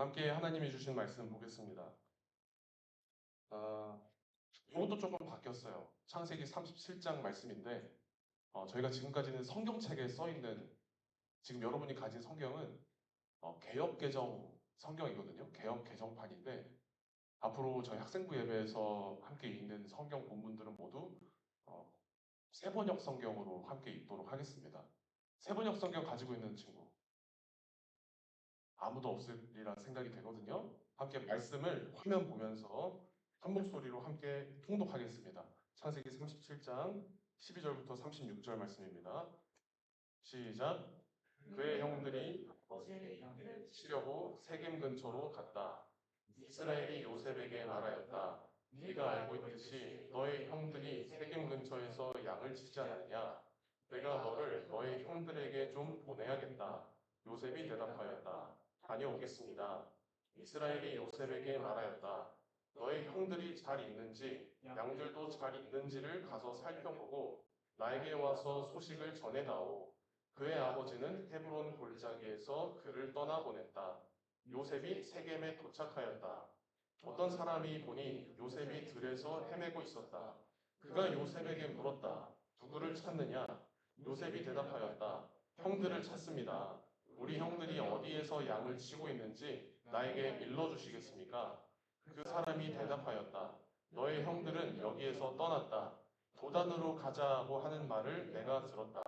함께 하나님이 주신 말씀 보겠습니다. 아, 이것도 조금 바뀌었어요. 창세기 37장 말씀인데, 저희가 지금까지는 성경책에 써 있는, 지금 여러분이 가진 성경은 개역 개정 성경이거든요. 개역 개정판인데, 앞으로 저희 학생부 예배에서 함께 읽는 성경 본문들은 모두 어, 세번역 성경으로 함께 읽도록 하겠습니다. 세번역 성경 가지고 있는 친구 아무도 없으리라 생각이 되거든요. 함께 말씀을 화면 보면서 한 목소리로 함께 통독하겠습니다. 창세기 37장 12절부터 36절 말씀입니다. 시작. 그의 형들이 아버지를 치려고 세겜 근처로 갔다. 이스라엘이 요셉에게 말하였다. 네가 알고 있듯이 너의 형들이 세겜 근처에서 양을 치지 않았느냐? 내가 너를 너의 형들에게 좀 보내야겠다. 요셉이 대답하였다. 다녀오겠습니다. 이스라엘이 요셉에게 말하였다. 너의 형들이 잘 있는지 양들도 잘 있는지를 가서 살펴보고 나에게 와서 소식을 전해다오. 그의 아버지는 헤브론 골짜기에서 그를 떠나보냈다. 요셉이 세겜에 도착하였다. 어떤 사람이 보니 요셉이 들에서 헤매고 있었다. 그가 요셉에게 물었다. 누구를 찾느냐? 요셉이 대답하였다. 형들을 찾습니다. 우리 형들이 어디에서 양을 치고 있는지 나에게 일러주시겠습니까? 그 사람이 대답하였다. 너의 형들은 여기에서 떠났다. 도단으로 가자고 하는 말을 내가 들었다.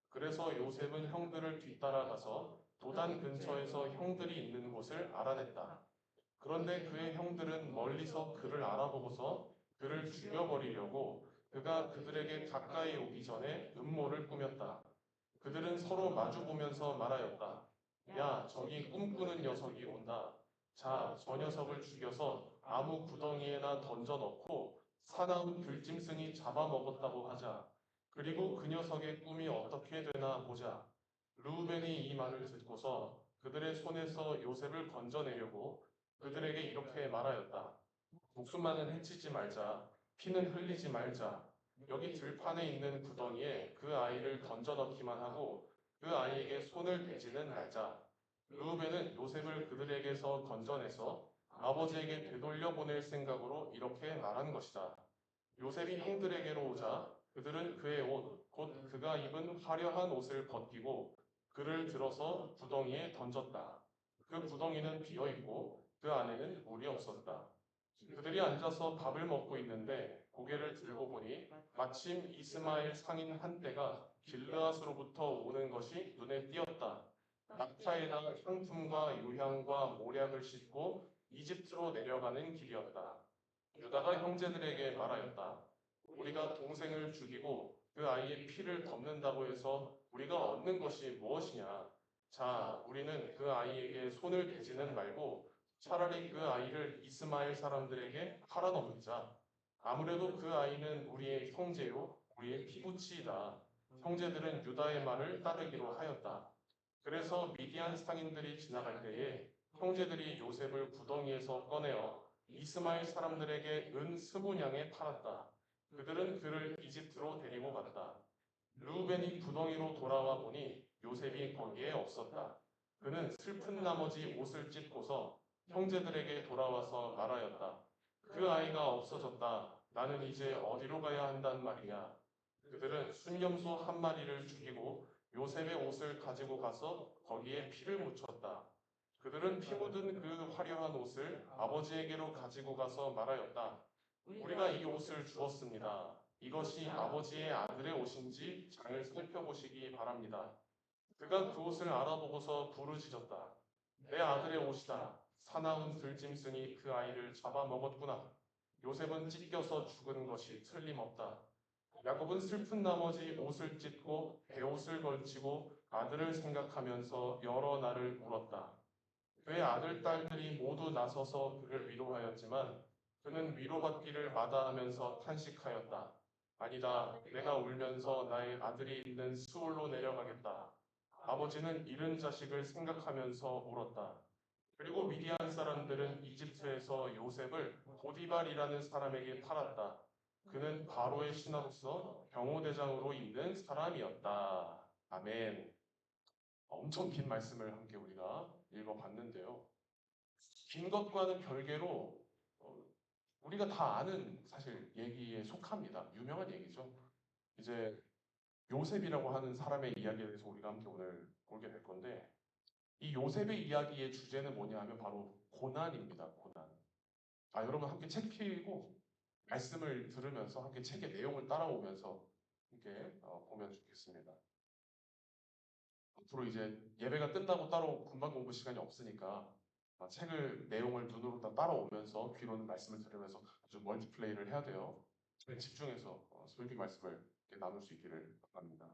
그래서 요셉은 형들을 뒤따라가서 도단 근처에서 형들이 있는 곳을 알아냈다. 그런데 그의 형들은 멀리서 그를 알아보고서 그를 죽여버리려고 그가 그들에게 가까이 오기 전에 음모를 꾸몄다. 그들은 서로 마주보면서 말하였다. 야, 저기 꿈꾸는 녀석이 온다. 자, 저 녀석을 죽여서 아무 구덩이에나 던져넣고 사나운 들짐승이 잡아먹었다고 하자. 그리고 그 녀석의 꿈이 어떻게 되나 보자. 르우벤이 이 말을 듣고서 그들의 손에서 요셉을 건져내려고 그들에게 이렇게 말하였다. 목숨만은 해치지 말자. 피는 흘리지 말자. 여기 들판에 있는 구덩이에 그 아이를 던져넣기만 하고 그 아이에게 손을 대지는 말자. 르우벤은 요셉을 그들에게서 건져내서 아버지에게 되돌려 보낼 생각으로 이렇게 말한 것이다. 요셉이 형들에게로 오자 그들은 그의 옷, 곧 그가 입은 화려한 옷을 벗기고 그를 들어서 구덩이에 던졌다. 그 구덩이는 비어 있고 그 안에는 물이 없었다. 그들이 앉아서 밥을 먹고 있는데 고개를 들고 보니 마침 이스마엘 상인 한 떼가 길르앗으로부터 오는 것이 눈에 띄었다. 낙타에다 향품과 유향과 모략을 싣고 이집트로 내려가는 길이었다. 유다가 형제들에게 말하였다. 우리가 동생을 죽이고 그 아이의 피를 덮는다고 해서 우리가 얻는 것이 무엇이냐? 자, 우리는 그 아이에게 손을 대지는 말고 차라리 그 아이를 이스마엘 사람들에게 팔아넘기자. 아무래도 그 아이는 우리의 형제요, 우리의 피부치이다. 형제들은 유다의 말을 따르기로 하였다. 그래서 미디안 상인들이 지나갈 때에 형제들이 요셉을 구덩이에서 꺼내어 이스마엘 사람들에게 은 20냥에 팔았다. 그들은 그를 이집트로 데리고 갔다. 르우벤이 구덩이로 돌아와 보니 요셉이 거기에 없었다. 그는 슬픈 나머지 옷을 찢고서 형제들에게 돌아와서 말하였다. 그 아이가 없어졌다. 나는 이제 어디로 가야 한단 말이냐. 그들은 순념소 한 마리를 죽이고 요셉의 옷을 가지고 가서 거기에 피를 묻혔다. 그들은 피 묻은 그 화려한 옷을 아버지에게로 가지고 가서 말하였다. 우리가 이 옷을 주었습니다. 이것이 아버지의 아들의 옷인지 잘 살펴보시기 바랍니다. 그가 그 옷을 알아보고서 부르짖었다. 내 아들의 옷이다. 사나운 들짐승이 그 아이를 잡아먹었구나. 요셉은 찢겨서 죽은 것이 틀림없다. 야곱은 슬픈 나머지 옷을 찢고 베옷을 걸치고 아들을 생각하면서 여러 날을 울었다. 그의 아들, 딸들이 모두 나서서 그를 위로하였지만 그는 위로받기를 마다하면서 탄식하였다. 아니다, 내가 울면서 나의 아들이 있는 수울로 내려가겠다. 아버지는 잃은 자식을 생각하면서 울었다. 그리고 미디안 사람들은 이집트에서 요셉을 보디발이라는 사람에게 팔았다. 그는 바로의 신하로서 병호대장으로 있는 사람이었다. 아멘. 엄청 긴 말씀을 함께 우리가 읽어봤는데요. 긴 것과는 별개로 우리가 다 아는 사실 얘기에 속합니다. 유명한 얘기죠. 이제 요셉이라고 하는 사람의 이야기에 대해서 우리가 함께 오늘 보게 될 건데 이 요셉의 이야기의 주제는 뭐냐 하면 바로 고난입니다. 고난. 여러분 함께 책 펴고 말씀을 들으면서 함께 책의 내용을 따라오면서 함께 보면 좋겠습니다. 앞으로 이제 예배가 끝나고 따로 금방 공부 시간이 없으니까 책을 내용을 눈으로 다 따라오면서 귀로는 말씀을 들으면서 아주 멀티플레이를 해야 돼요. 집중해서 설교 말씀을 나눌 수 있기를 바랍니다.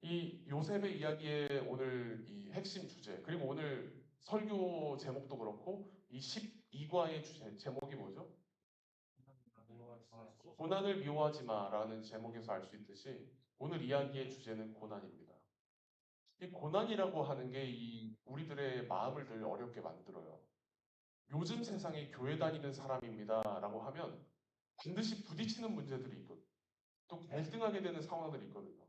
이 요셉의 이야기의 오늘 이 핵심 주제 그리고 오늘 설교 제목도 그렇고 이 12과의 주제 제목이 뭐죠? 고난을 미워하지 마라는 제목에서 알 수 있듯이 오늘 이야기의 주제는 고난입니다. 이 고난이라고 하는 게 이 우리들의 마음을 늘 어렵게 만들어요. 요즘 세상에 교회 다니는 사람입니다라고 하면 반드시 부딪히는 문제들이 있거든요. 또 갈등하게 되는 상황들이 있거든요.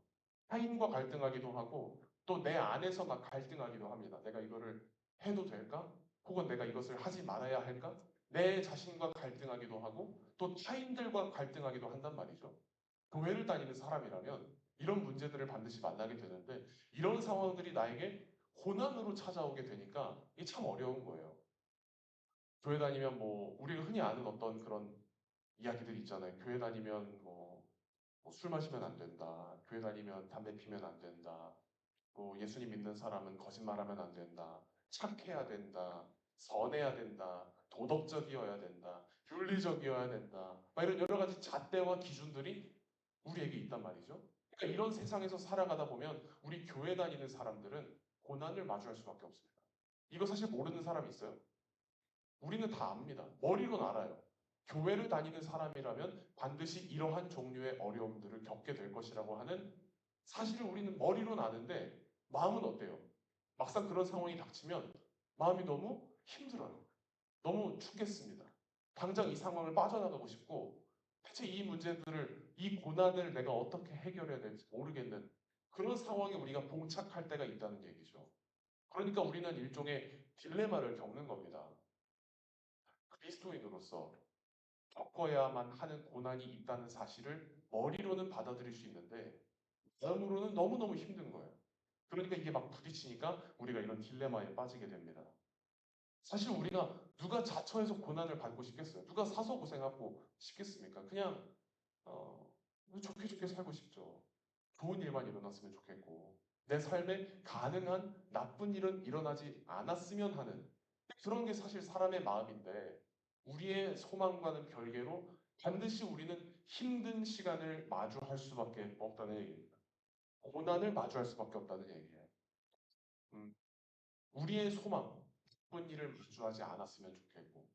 타인과 갈등하기도 하고 또 내 안에서 막 갈등하기도 합니다. 내가 이거를 해도 될까? 혹은 내가 이것을 하지 말아야 할까? 내 자신과 갈등하기도 하고 또 타인들과 갈등하기도 한단 말이죠. 교회를 다니는 사람이라면 이런 문제들을 반드시 만나게 되는데 이런 상황들이 나에게 고난으로 찾아오게 되니까 이게 참 어려운 거예요. 교회 다니면 뭐 우리가 흔히 아는 어떤 그런 이야기들 있잖아요. 교회 다니면 술 마시면 안 된다. 교회 다니면 담배 피면 안 된다. 예수님 믿는 사람은 거짓말하면 안 된다. 착해야 된다. 선해야 된다. 도덕적이어야 된다. 윤리적이어야 된다. 막 이런 여러 가지 잣대와 기준들이 우리에게 있단 말이죠. 그러니까 이런 세상에서 살아가다 보면 우리 교회 다니는 사람들은 고난을 마주할 수밖에 없습니다. 이거 사실 모르는 사람 있어요? 우리는 다 압니다. 머리로는 알아요. 교회를 다니는 사람이라면 반드시 이러한 종류의 어려움들을 겪게 될 것이라고 하는 사실을 우리는 머리로는 아는데 마음은 어때요? 막상 그런 상황이 닥치면 마음이 너무 힘들어요. 너무 죽겠습니다. 당장 이 상황을 빠져나가고 싶고 대체 이 문제들을 이 고난을 내가 어떻게 해결해야 될지 모르겠는 그런 상황에 우리가 봉착할 때가 있다는 얘기죠. 그러니까 우리는 일종의 딜레마를 겪는 겁니다. 그리스도인으로서 겪어야만 하는 고난이 있다는 사실을 머리로는 받아들일 수 있는데 마음으로는 너무너무 힘든 거예요. 그러니까 이게 막 부딪히니까 우리가 이런 딜레마에 빠지게 됩니다. 사실 우리가 누가 자처해서 고난을 받고 싶겠어요? 누가 사서 고생하고 싶겠습니까? 그냥 좋게 좋게 살고 싶죠. 좋은 일만 일어났으면 좋겠고 내 삶에 가능한 나쁜 일은 일어나지 않았으면 하는 그런 게 사실 사람의 마음인데 우리의 소망과는 별개로 반드시 우리는 힘든 시간을 마주할 수밖에 없다는 얘기입니다. 고난을 마주할 수밖에 없다는 얘기예요. 음, 우리의 소망, 나쁜 일을 마주하지 않았으면 좋겠고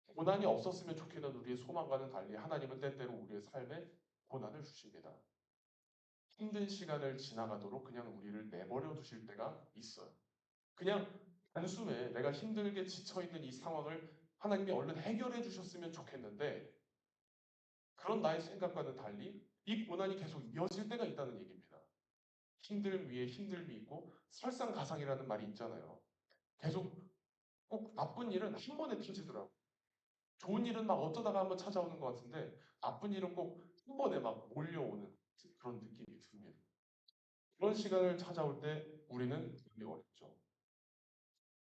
고난이 없었으면 좋겠는 우리의 소망과는 달리 하나님은 때때로 우리의 삶에 고난을 주십니다. 힘든 시간을 지나가도록 그냥 우리를 내버려 두실 때가 있어요. 그냥 단숨에 내가 힘들게 지쳐있는 이 상황을 하나님이 얼른 해결해 주셨으면 좋겠는데 그런 나의 생각과는 달리 이 고난이 계속 이어질 때가 있다는 얘기입니다. 힘듦 위에 힘듦이 있고 설상가상이라는 말이 있잖아요. 계속 꼭 나쁜 일은 한 번에 터지더라고요. 좋은 일은 막 어쩌다가 한번 찾아오는 것 같은데 나쁜 일은 꼭 한 번에 막 몰려오는 그런 느낌이 듭니다. 그런 시간을 찾아올 때 우리는 되게 어렵죠.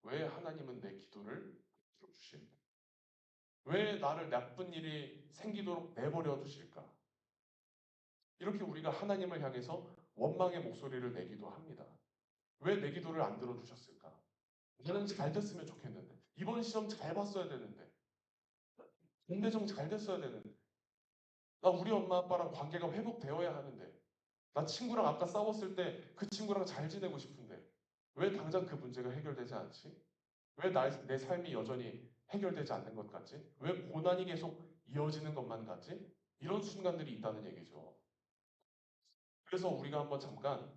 왜 하나님은 내 기도를 들어주실까? 왜 나를 나쁜 일이 생기도록 내버려 두실까? 이렇게 우리가 하나님을 향해서 원망의 목소리를 내기도 합니다. 왜 내 기도를 안 들어주셨을까? 나는 잘 됐으면 좋겠는데 이번 시험 잘 봤어야 되는데 공대정 잘 됐어야 되는데 나 우리 엄마 아빠랑 관계가 회복되어야 하는데 나 친구랑 아까 싸웠을 때 그 친구랑 잘 지내고 싶은데 왜 당장 그 문제가 해결되지 않지? 왜 내 삶이 여전히 해결되지 않는 것 같지? 왜 고난이 계속 이어지는 것만 같지? 이런 순간들이 있다는 얘기죠. 그래서 우리가 한번 잠깐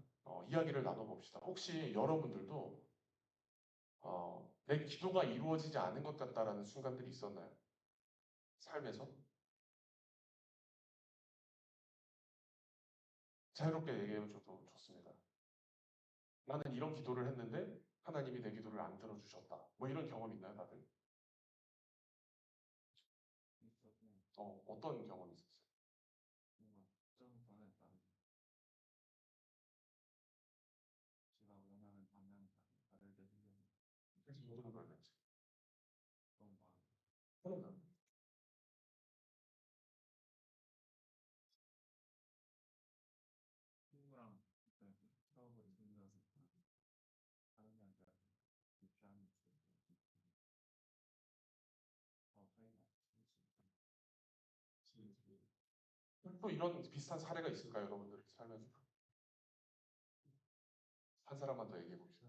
이야기를 나눠봅시다. 혹시 여러분들도 내 기도가 이루어지지 않은 것 같다라는 순간들이 있었나요? 삶에서? 자유롭게 얘기해 줘도 좋습니다. 나는 이런 기도를 했는데 하나님이 내 기도를 안 들어주셨다. 뭐 이런 경험 있나요, 다들? 어떤 경험이 있었어요? 모든 걸 냈지. 하나님. 또 이런 비슷한 사례가 있을까요, 여러분들 삶에서? 한 사람만 더 얘기해 봅시다.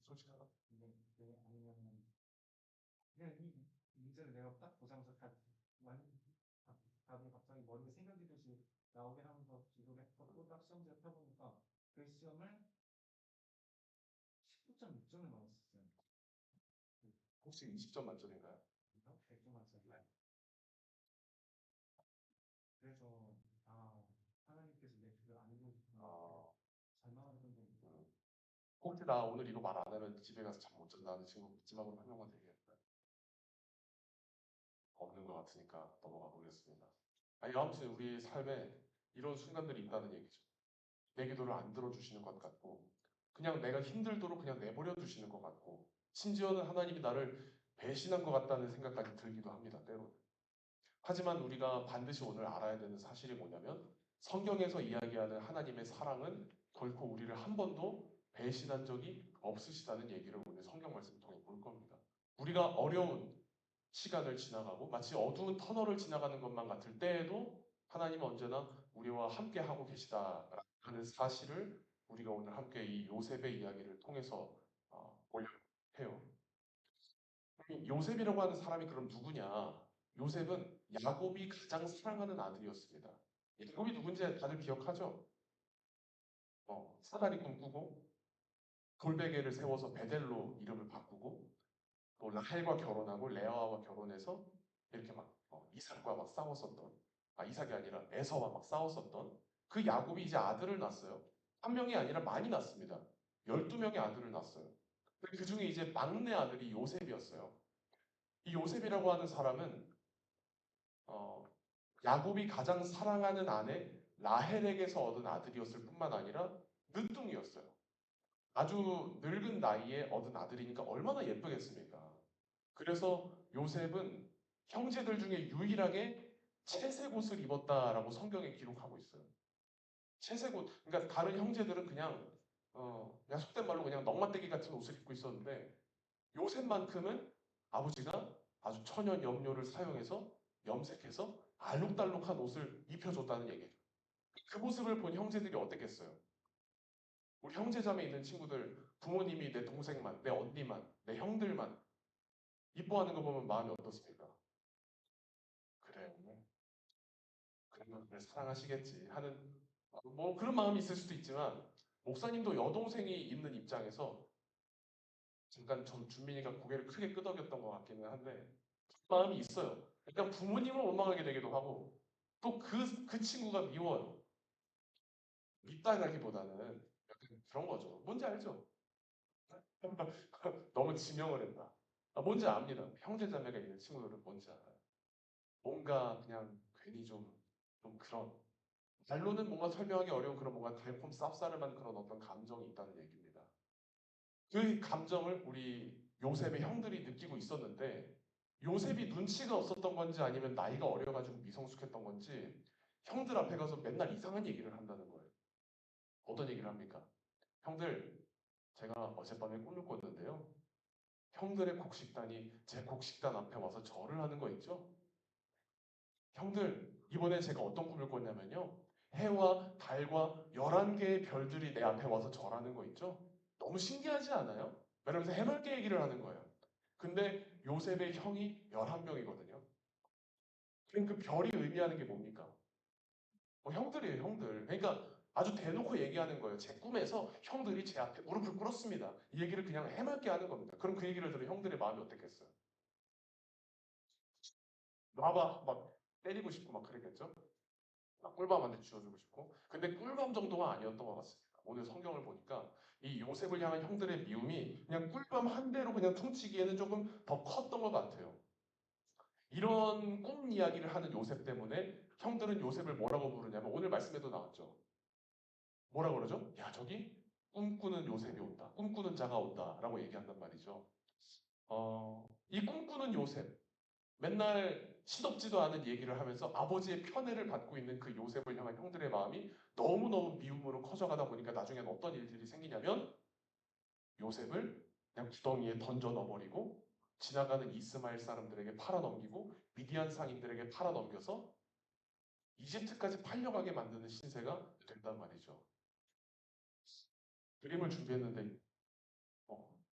솔직하다. 혹시 20점 만점인가요? 아, 혹시 나 오늘 이거 말 안 하면 집에 가서 잠 못 잔다 하는 친구 마지막으로 한 명만 얘기할까요? 없는 것 같으니까 넘어가 보겠습니다. 아니, 아무튼 우리 삶에 이런 순간들이 있다는 얘기죠. 내 기도를 안 들어주시는 것 같고, 그냥 내가 힘들도록 그냥 내버려 두시는 것 같고, 심지어는 하나님이 나를 배신한 것 같다는 생각까지 들기도 합니다, 때로는. 하지만 우리가 반드시 오늘 알아야 되는 사실이 뭐냐면, 성경에서 이야기하는 하나님의 사랑은 결코 우리를 한 번도 배신한 적이 없으시다는 얘기를 오늘 성경 말씀을 통해 볼 겁니다. 우리가 어려운 시간을 지나가고 마치 어두운 터널을 지나가는 것만 같을 때에도 하나님은 언제나 우리와 함께 하고 계시다라는 사실을 우리가 오늘 함께 이 요셉의 이야기를 통해서 보려 해요. 요셉이라고 하는 사람이 그럼 누구냐? 요셉은 야곱이 가장 사랑하는 아들이었습니다. 야곱이 누군지 다들 기억하죠? 사다리 꿈꾸고 돌베개를 세워서 베델로 이름을 바꾸고 또 라헬과 결혼하고 레아와 결혼해서 이렇게 막 이삭과 막 싸웠었던, 이삭이 아니라 에서와 막 싸웠었던 그 야곱이 이제 아들을 낳았어요. 한 명이 아니라 많이 낳습니다. 12명의 아들을 낳았어요. 그 중에 이제 막내 아들이 요셉이었어요. 이 요셉이라고 하는 사람은 어, 야곱이 가장 사랑하는 아내 라헬에게서 얻은 아들이었을 뿐만 아니라 늦둥이였어요. 아주 늙은 나이에 얻은 아들이니까 얼마나 예쁘겠습니까? 그래서 요셉은 형제들 중에 유일하게 채색 옷을 입었다라고 성경에 기록하고 있어요. 채색 옷, 그러니까 다른 형제들은 그냥 속된 말로 그냥 넝마떼기 같은 옷을 입고 있었는데 요셉만큼은 아버지가 아주 천연 염료를 사용해서 염색해서 알록달록한 옷을 입혀줬다는 얘기예요. 그 모습을 본 형제들이 어땠겠어요? 우리 형제자매 있는 친구들, 부모님이 내 동생만, 내 언니만, 내 형들만 이뻐하는 거 보면 마음이 어떻습니까? 그래, 그러면 날 사랑하시겠지 하는 뭐 그런 마음이 있을 수도 있지만 목사님도 여동생이 있는 입장에서 잠깐 전 준민이가 고개를 크게 끄덕였던 것 같기는 한데 그 마음이 있어요. 그러니까 부모님을 원망하게 되기도 하고 또 그 친구가 미워요. 밉다라기보다는 약간 그런 거죠. 뭔지 알죠? 너무 지명을 했다. 뭔지 압니다. 형제자매가 있는 친구들은 뭔지 알아요. 뭔가 그냥 괜히 좀 그런 말로는 뭔가 설명하기 어려운 그런 뭔가 달콤 쌉싸름한 그런 어떤 감정이 있다는 얘기입니다. 그 감정을 우리 요셉의 형들이 느끼고 있었는데 요셉이 눈치가 없었던 건지 아니면 나이가 어려가지고 미성숙했던 건지 형들 앞에 가서 맨날 이상한 얘기를 한다는 거예요. 어떤 얘기를 합니까? 형들, 제가 어젯밤에 꿈을 꿨는데요. 형들의 곡식단이 제 곡식단 앞에 와서 절을 하는 거 있죠? 형들, 이번에 제가 어떤 꿈을 꿨냐면요. 해와 달과 11개의 별들이 내 앞에 와서 절하는 거 있죠? 너무 신기하지 않아요? 이러면서 해맑게 얘기를 하는 거예요. 근데 요셉의 형이 11명이거든요. 그럼 그 별이 의미하는 게 뭡니까? 형들이에요, 형들. 그러니까 아주 대놓고 얘기하는 거예요. 제 꿈에서 형들이 제 앞에 무릎을 꿇었습니다. 이 얘기를 그냥 해맑게 하는 겁니다. 그럼 그 얘기를 들으면 형들의 마음이 어땠겠어요? 놔봐 막 때리고 싶고 막 그랬겠죠? 막 꿀밤한테 쥐어주고 싶고. 근데 꿀밤 정도가 아니었던 것 같습니다. 오늘 성경을 보니까 이 요셉을 향한 형들의 미움이 그냥 꿀밤 한 대로 그냥 퉁치기에는 조금 더 컸던 것 같아요. 이런 꿈 이야기를 하는 요셉 때문에 형들은 요셉을 뭐라고 부르냐면 오늘 말씀에도 나왔죠. 뭐라 그러죠? 야 저기 꿈꾸는 요셉이 온다. 꿈꾸는 자가 온다. 라고 얘기한단 말이죠. 이 꿈꾸는 요셉. 맨날 시덥지도 않은 얘기를 하면서 아버지의 편애를 받고 있는 그 요셉을 향한 형들의 마음이 너무너무 미움으로 커져가다 보니까 나중엔 어떤 일들이 생기냐면 요셉을 그냥 구덩이에 던져 넣어버리고 지나가는 이스마엘 사람들에게 팔아넘기고 미디안 상인들에게 팔아넘겨서 이집트까지 팔려가게 만드는 신세가 된단 말이죠. 그림을 준비했는데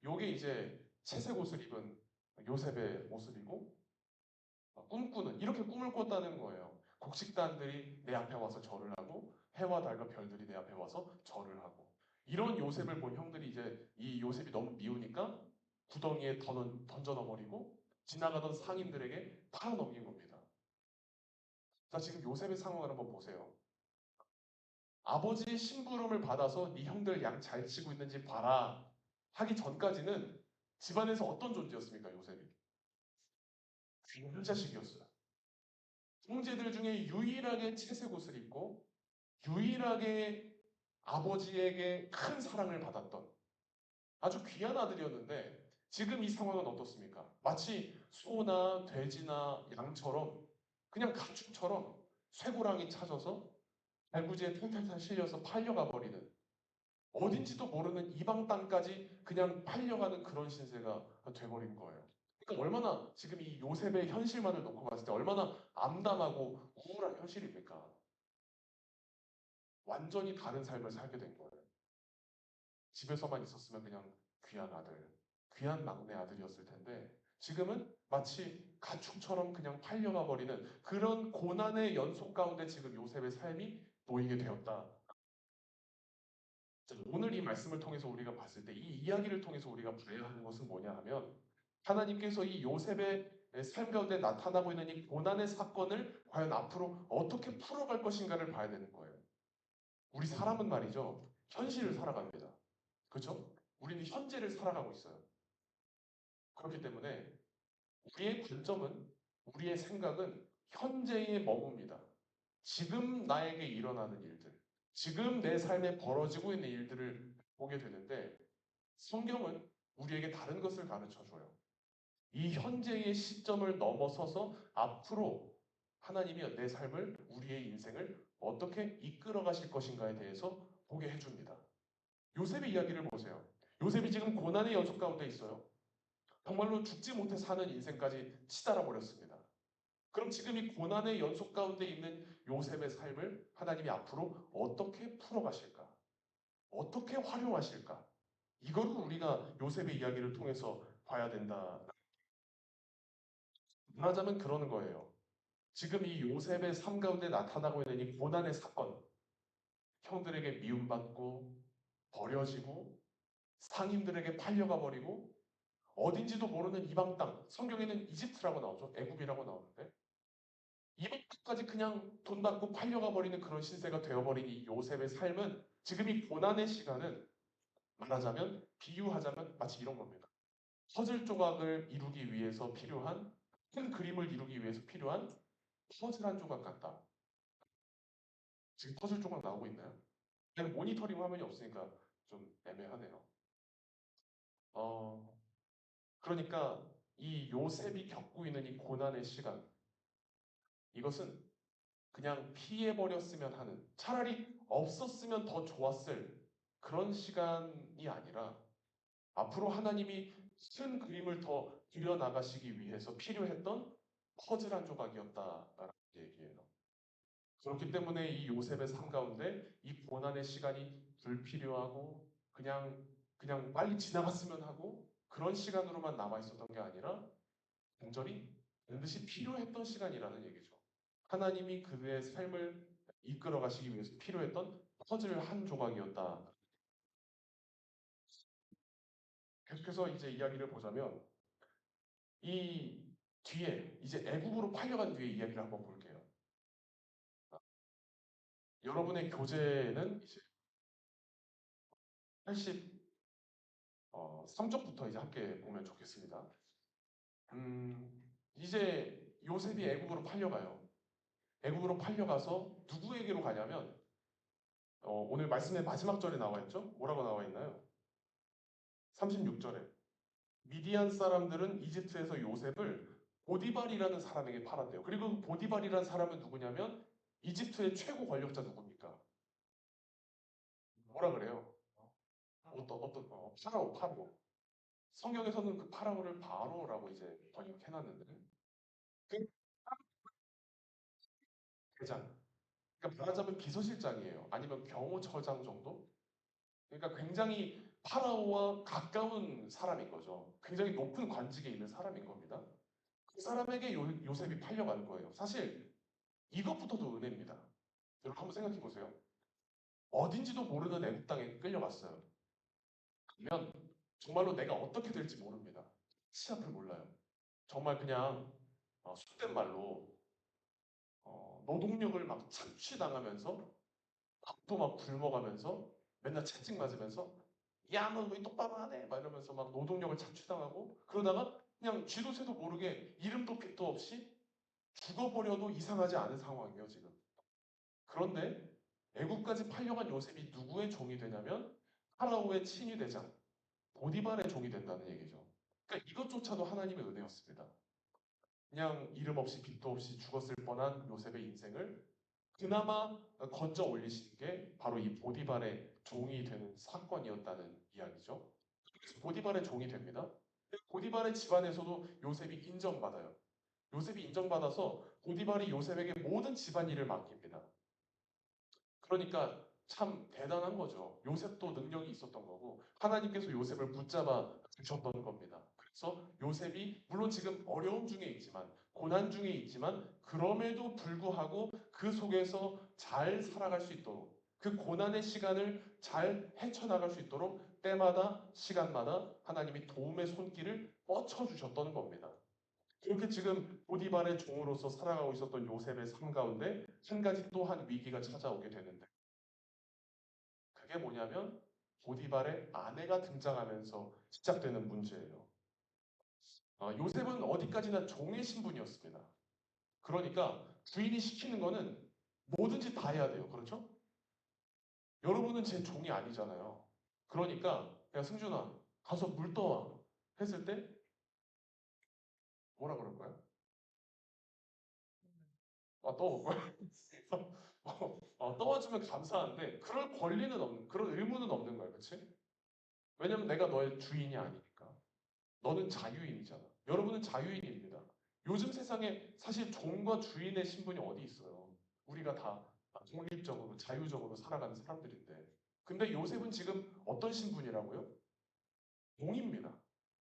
요게 이제 채색 옷을 입은 요셉의 모습이고 꿈꾸는 이렇게 꿈을 꿨다는 거예요. 곡식단들이 내 앞에 와서 절을 하고 해와 달과 별들이 내 앞에 와서 절을 하고 이런 요셉을 본 형들이 이제 이 요셉이 너무 미우니까 구덩이에 던져 넣어버리고 지나가던 상인들에게 팔아넘긴 겁니다. 자 지금 요셉의 상황을 한번 보세요. 아버지의 심부름을 받아서 네 형들 양 잘 치고 있는지 봐라 하기 전까지는 집안에서 어떤 존재였습니까 요셉이? 귀한 자식이었어요. 형제들 중에 유일하게 채색 옷을 입고 유일하게 아버지에게 큰 사랑을 받았던 아주 귀한 아들이었는데 지금 이 상황은 어떻습니까? 마치 소나 돼지나 양처럼 그냥 가축처럼 쇠고랑이 찾아서 발구지에 탈탈탈 실려서 팔려가 버리는 어딘지도 모르는 이방 땅까지 그냥 팔려가는 그런 신세가 돼버린 거예요. 그러니까 얼마나 지금 이 요셉의 현실만을 놓고 봤을 때 얼마나 암담하고 우울한 현실입니까? 완전히 다른 삶을 살게 된 거예요. 집에서만 있었으면 그냥 귀한 아들, 귀한 막내 아들이었을 텐데 지금은 마치 가축처럼 그냥 팔려가 버리는 그런 고난의 연속 가운데 지금 요셉의 삶이 놓이게 되었다. 오늘 이 말씀을 통해서 우리가 봤을 때 이 이야기를 통해서 우리가 봐야 하는 것은 뭐냐 하면 하나님께서 이 요셉의 삶 가운데 나타나고 있는 이 고난의 사건을 과연 앞으로 어떻게 풀어갈 것인가를 봐야 되는 거예요. 우리 사람은 말이죠. 현실을 살아갑니다. 그렇죠? 우리는 현재를 살아가고 있어요. 그렇기 때문에 우리의 관점은 우리의 생각은 현재에 머뭅니다. 지금 나에게 일어나는 일들, 지금 내 삶에 벌어지고 있는 일들을 보게 되는데 성경은 우리에게 다른 것을 가르쳐 줘요. 이 현재의 시점을 넘어서서 앞으로 하나님이 내 삶을, 우리의 인생을 어떻게 이끌어 가실 것인가에 대해서 보게 해줍니다. 요셉의 이야기를 보세요. 요셉이 지금 고난의 연속 가운데 있어요. 정말로 죽지 못해 사는 인생까지 치달아 버렸습니다. 그럼 지금 이 고난의 연속 가운데 있는 요셉의 삶을 하나님이 앞으로 어떻게 풀어가실까? 어떻게 활용하실까? 이거를 우리가 요셉의 이야기를 통해서 봐야 된다. 말하자면 그러는 거예요. 지금 이 요셉의 삶 가운데 나타나고 있는 이 고난의 사건, 형들에게 미움받고 버려지고 상인들에게 팔려가 버리고 어딘지도 모르는 이방 땅, 성경에는 이집트라고 나오죠. 애굽이라고 나오는데 이방 땅까지 그냥 돈 받고 팔려가 버리는 그런 신세가 되어버린 이 요셉의 삶은 지금 이 고난의 시간은 말하자면 비유하자면 마치 이런 겁니다. 퍼즐 조각을 이루기 위해서 필요한 큰 그림을 이루기 위해서 필요한 퍼즐 한 조각 같다. 지금 퍼즐 조각 나오고 있나요? 그냥 모니터링 화면이 없으니까 좀 애매하네요. 어, 그러니까 이 요셉이 겪고 있는 이 고난의 시간, 이것은 그냥 피해버렸으면 하는, 차라리 없었으면 더 좋았을 그런 시간이 아니라 앞으로 하나님이 큰 그림을 더 그려나가시기 위해서 필요했던 퍼즐 한 조각이었다라는 얘기예요. 그렇기 때문에 이 요셉의 삶 가운데 이 고난의 시간이 불필요하고 그냥 빨리 지나갔으면 하고 그런 시간으로만 남아 있었던 게 아니라 간절히 반드시 필요했던 시간이라는 얘기죠. 하나님이 그의 삶을 이끌어 가시기 위해서 필요했던 퍼즐 한 조각이었다. 계속해서 이제 이야기를 보자면 이 뒤에 이제 애국으로 팔려간 뒤에 이야기를 한번 볼게요. 여러분의 교재는 이제 83쪽부터 이제 함께 보면 좋겠습니다. 이제 요셉이 애국으로 팔려가요. 애국으로 팔려가서 누구에게로 가냐면 오늘 말씀의 마지막 절에 나와 있죠? 뭐라고 나와 있나요? 36절에 미디안 사람들은 이집트에서 요셉을 보디발이라는 사람에게 팔았대요. 그리고 그 보디발이라는 사람은 누구냐면 이집트의 최고 권력자 누굽니까? 뭐라 그래요? 파라오. 성경에서는 그 파라오를 바로라고 이제 번역해놨는데 그 대장. 그러니까 말하자면 비서실장이에요. 아니면 경호처장 정도? 그러니까 굉장히 파라오와 가까운 사람인 거죠. 굉장히 높은 관직에 있는 사람인 겁니다. 그 사람에게 요셉이 팔려가는 거예요. 사실 이것부터도 은혜입니다. 여러분 한번 생각해 보세요. 어딘지도 모르는 애국 땅에 끌려갔어요. 그러면 정말로 내가 어떻게 될지 모릅니다. 치 앞을 몰라요. 정말 그냥 속된 말로 노동력을 막 착취당하면서 밥도 막 굶어가면서 맨날 채찍 맞으면서 야 너 왜 똑바로 하네 막 이러면서 막 노동력을 착취당하고 그러다가 그냥 쥐도 새도 모르게 이름도 빛도 없이 죽어버려도 이상하지 않은 상황이에요 지금. 그런데 애국까지 팔려간 요셉이 누구의 종이 되냐면 파라오의 친위 대장 보디발의 종이 된다는 얘기죠. 그러니까 이것조차도 하나님의 은혜였습니다. 그냥 이름 없이 빛도 없이 죽었을 뻔한 요셉의 인생을 그나마 건져 올리신 게 바로 이 보디발의 종이 되는 사건이었다는 이야기죠. 그래서 보디발의 종이 됩니다. 보디발의 집안에서도 요셉이 인정받아요. 요셉이 인정받아서 보디발이 요셉에게 모든 집안일을 맡깁니다. 그러니까 참 대단한 거죠. 요셉도 능력이 있었던 거고 하나님께서 요셉을 붙잡아 주셨던 겁니다. 그래서 요셉이 물론 지금 어려움 중에 있지만 고난 중에 있지만 그럼에도 불구하고 그 속에서 잘 살아갈 수 있도록 그 고난의 시간을 잘 헤쳐나갈 수 있도록 때마다 시간마다 하나님이 도움의 손길을 뻗쳐 주셨던 겁니다. 그렇게 지금 보디발의 종으로서 살아가고 있었던 요셉의 삶 가운데 한 가지 또 한 위기가 찾아오게 되는데 그게 뭐냐면 보디발의 아내가 등장하면서 시작되는 문제예요. 요셉은 어디까지나 종의 신분이었습니다. 그러니까 주인이 시키는 거는 뭐든지 다 해야 돼요. 그렇죠? 여러분은 제 종이 아니잖아요. 그러니까 야 승준아 가서 물 떠와 했을 때 뭐라 그럴 거야? 떠올 거야? 떠와주면 감사한데 그럴 권리는 없는 그런 의무는 없는 거야. 그렇지? 왜냐면 내가 너의 주인이 아니니까. 너는 자유인이잖아. 여러분은 자유인입니다. 요즘 세상에 사실 종과 주인의 신분이 어디 있어요? 우리가 다 독립적으로 자유적으로 살아가는 사람들인데. 근데 요셉은 지금 어떤 신분이라고요? 종입니다.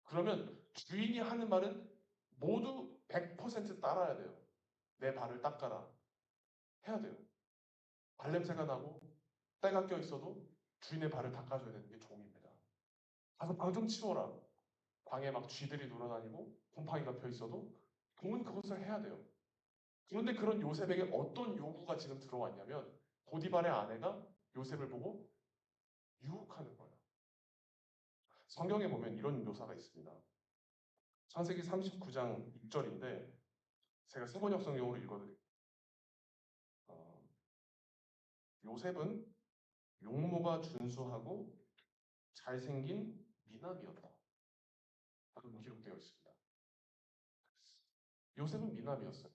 그러면 주인이 하는 말은 모두 100% 따라야 돼요. 내 발을 닦아라. 해야 돼요. 발냄새가 나고 때가 껴 있어도 주인의 발을 닦아줘야 되는 게 종입니다. 가서 방 좀 치워라. 방에 막 쥐들이 놀아다니고 곰팡이가 펴 있어도 종은 그것을 해야 돼요. 그런데 그런 요셉에게 어떤 요구가 지금 들어왔냐면 보디발의 아내가 요셉을 보고 유혹하는 거예요. 성경에 보면 이런 묘사가 있습니다. 창세기 39장 6절인데 제가 세번역 성경으로 읽어드릴게요. 어, 요셉은 용모가 준수하고 잘생긴 미남이었다. 라고 기록되어 있습니다. 요셉은 미남이었어요.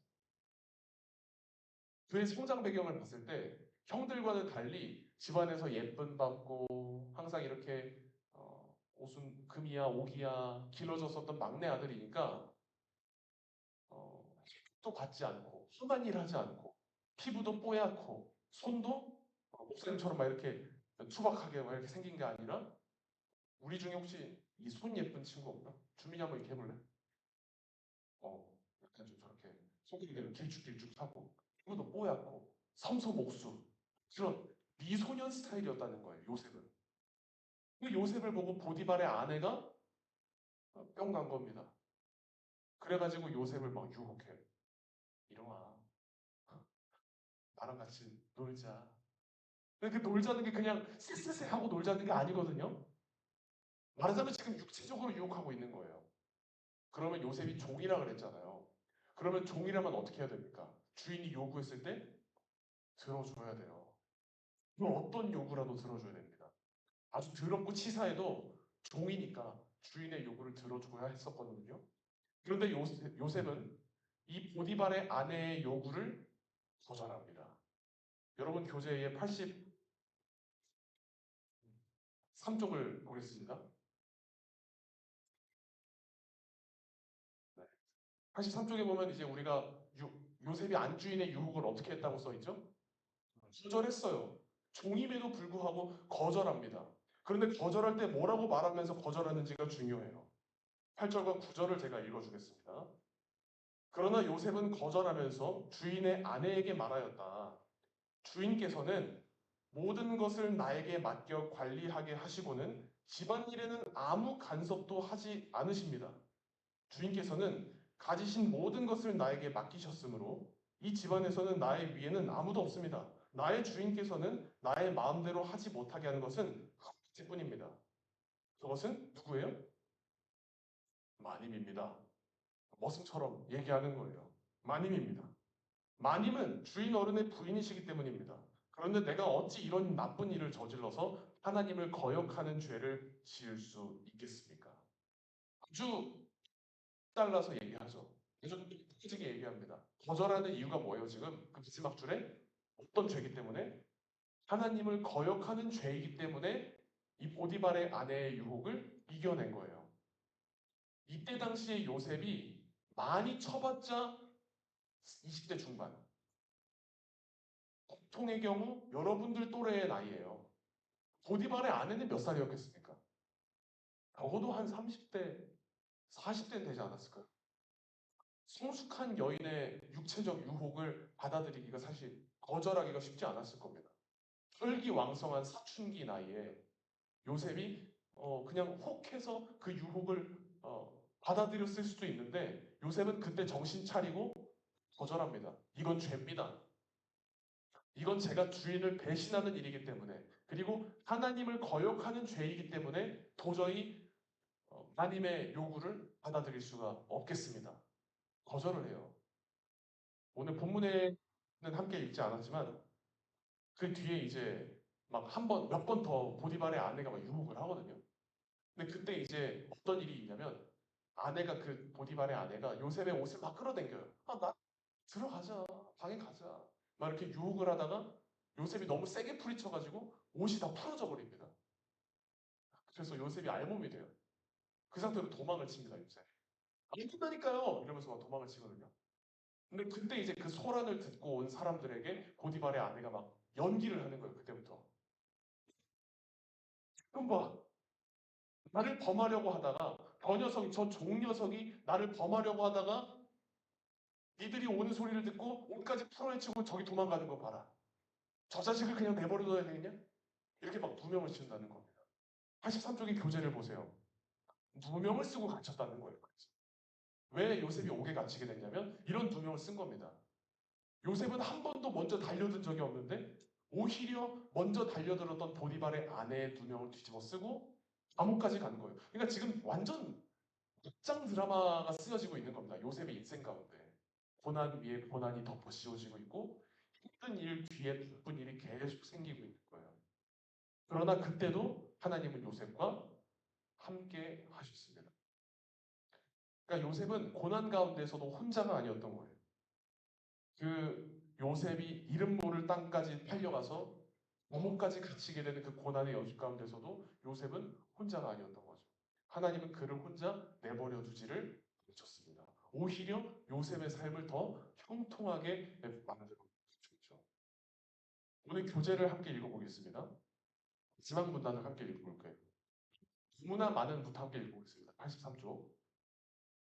그의 성장 배경을 봤을 때 형들과는 달리 집안에서 예쁨 받고 항상 이렇게 옷은 금이야 옥이야 길러졌었던 막내 아들이니까 또 받지 않고 험한 일 하지 않고 피부도 뽀얗고 손도 목사님처럼 막 이렇게 투박하게 막 이렇게 생긴 게 아니라 우리 중에 혹시 이 손 예쁜 친구 없나? 주민이 한번 이렇게 해볼래? 약간 좀 저렇게 속이 길쭉길쭉하고 피부도 뽀얗고 섬섬옥수 그런 미소년 스타일이었다는 거예요. 요셉은. 그 요셉을 보고 보디발의 아내가 뿅 간 겁니다. 그래가지고 요셉을 막 유혹해요. 이놈아, 나랑 같이 놀자. 근데 그 놀자는 게 그냥 쎄쎄쎄 하고 놀자는 게 아니거든요. 말하자면 지금 육체적으로 유혹하고 있는 거예요. 그러면 요셉이 종이라 그랬잖아요. 그러면 종이라면 어떻게 해야 됩니까? 주인이 요구했을 때 들어줘야 돼요. 그럼 어떤 요구라도 들어줘야 됩니다. 아주 더럽고 치사해도 종이니까 주인의 요구를 들어줘야 했었거든요. 그런데 요셉은 이 보디발의 아내의 요구를 거절합니다. 여러분 교재의 83쪽을 보겠습니다. 83쪽에 보면 이제 우리가 요셉이 안주인의 유혹을 어떻게 했다고 써있죠? 거절했어요. 종임에도 불구하고 거절합니다. 그런데 거절할 때 뭐라고 말하면서 거절하는지가 중요해요. 8절과 9절을 제가 읽어주겠습니다. 그러나 요셉은 거절하면서 주인의 아내에게 말하였다. 주인께서는 모든 것을 나에게 맡겨 관리하게 하시고는 집안일에는 아무 간섭도 하지 않으십니다. 주인께서는 가지신 모든 것을 나에게 맡기셨으므로 이 집안에서는 나의 위에는 아무도 없습니다. 나의 주인께서는 나의 마음대로 하지 못하게 하는 것은 한 가지뿐입니다. 그것은 누구예요? 마님입니다. 머슴처럼 얘기하는 거예요. 마님입니다. 마님은 주인 어른의 부인이시기 때문입니다. 그런데 내가 어찌 이런 나쁜 일을 저질러서 하나님을 거역하는 죄를 지을 수 있겠습니까? 아주 잘라서 얘기하죠. 아주 솔직히 얘기합니다. 거절하는 이유가 뭐예요, 지금? 그 마지막 줄에 어떤 죄이기 때문에? 하나님을 거역하는 죄이기 때문에 이 보디발의 아내의 유혹을 이겨낸 거예요. 이때 당시에 요셉이 많이 쳐봤자 20대 중반. 보통의 경우 여러분들 또래의 나이예요. 보디발의 아내는 몇 살이었겠습니까? 적어도 한 30대, 40대는 되지 않았을까요? 성숙한 여인의 육체적 유혹을 받아들이기가 사실 거절하기가 쉽지 않았을 겁니다. 혈기왕성한 사춘기 나이에 요셉이 그냥 혹해서 그 유혹을 받아들였을 수도 있는데 요셉은 그때 정신 차리고 거절합니다. 이건 죄입니다. 이건 제가 주인을 배신하는 일이기 때문에 그리고 하나님을 거역하는 죄이기 때문에 도저히 하나님의 요구를 받아들일 수가 없겠습니다. 거절을 해요. 오늘 본문에는 함께 읽지 않았지만 그 뒤에 이제 막 한 번, 몇 번 더 보디발의 아내가 막 유혹을 하거든요. 근데 그때 이제 어떤 일이 있냐면 아내가 그 보디발의 아내가 요셉의 옷을 막 끌어당겨요. 아, 나 들어가자. 방에 가자. 막 이렇게 유혹을 하다가 요셉이 너무 세게 풀이쳐가지고 옷이 다 풀어져 버립니다. 그래서 요셉이 알몸이 돼요. 그 상태로 도망을 칩니다, 요셉. 안 된다니까요! 이러면서 막 도망을 치거든요. 근데 그때 이제 그 소란을 듣고 온 사람들에게 보디발의 아내가 막 연기를 하는 거예요, 그때부터. 그럼 봐. 나를 범하려고 하다가, 저 종녀석이 나를 범하려고 하다가 니들이 오는 소리를 듣고 옷까지 풀어헤치고 저기 도망가는 거 봐라. 저 자식을 그냥 내버려둬야 되겠냐? 이렇게 막 누명을 씌운다는 겁니다. 83쪽의 교재를 보세요. 누명을 쓰고 갇혔다는 거예요. 그래서. 왜 요셉이 옥에 갇히게 됐냐면 이런 누명을 쓴 겁니다. 요셉은 한 번도 먼저 달려든 적이 없는데 오히려 먼저 달려들었던 보디발의 아내의 누명을 뒤집어 쓰고 감옥까지 간 거예요. 그러니까 지금 완전 극장 드라마가 쓰여지고 있는 겁니다. 요셉의 인생 가운데. 고난 위에 고난이 덮어 씌워지고 있고 힘든 일 뒤에 바쁜 일이 계속 생기고 있는 거예요. 그러나 그때도 하나님은 요셉과 함께 하셨습니다. 그러니까 요셉은 고난 가운데서도 혼자가 아니었던 거예요. 그 요셉이 이름 모를 땅까지 팔려가서 감옥까지 갇히게 되는 그 고난의 여주 가운데서도 요셉은 혼자가 아니었던 거죠. 하나님은 그를 혼자 내버려 두지를 않으셨습니다. 오히려 요셉의 삶을 더 형통하게 만들어 주셨죠. 오늘 교재를 함께 읽어보겠습니다. 마지막 문단을 함께 읽어볼 거예요. 너무나 많은 부터 함께 읽어보겠습니다. 83쪽.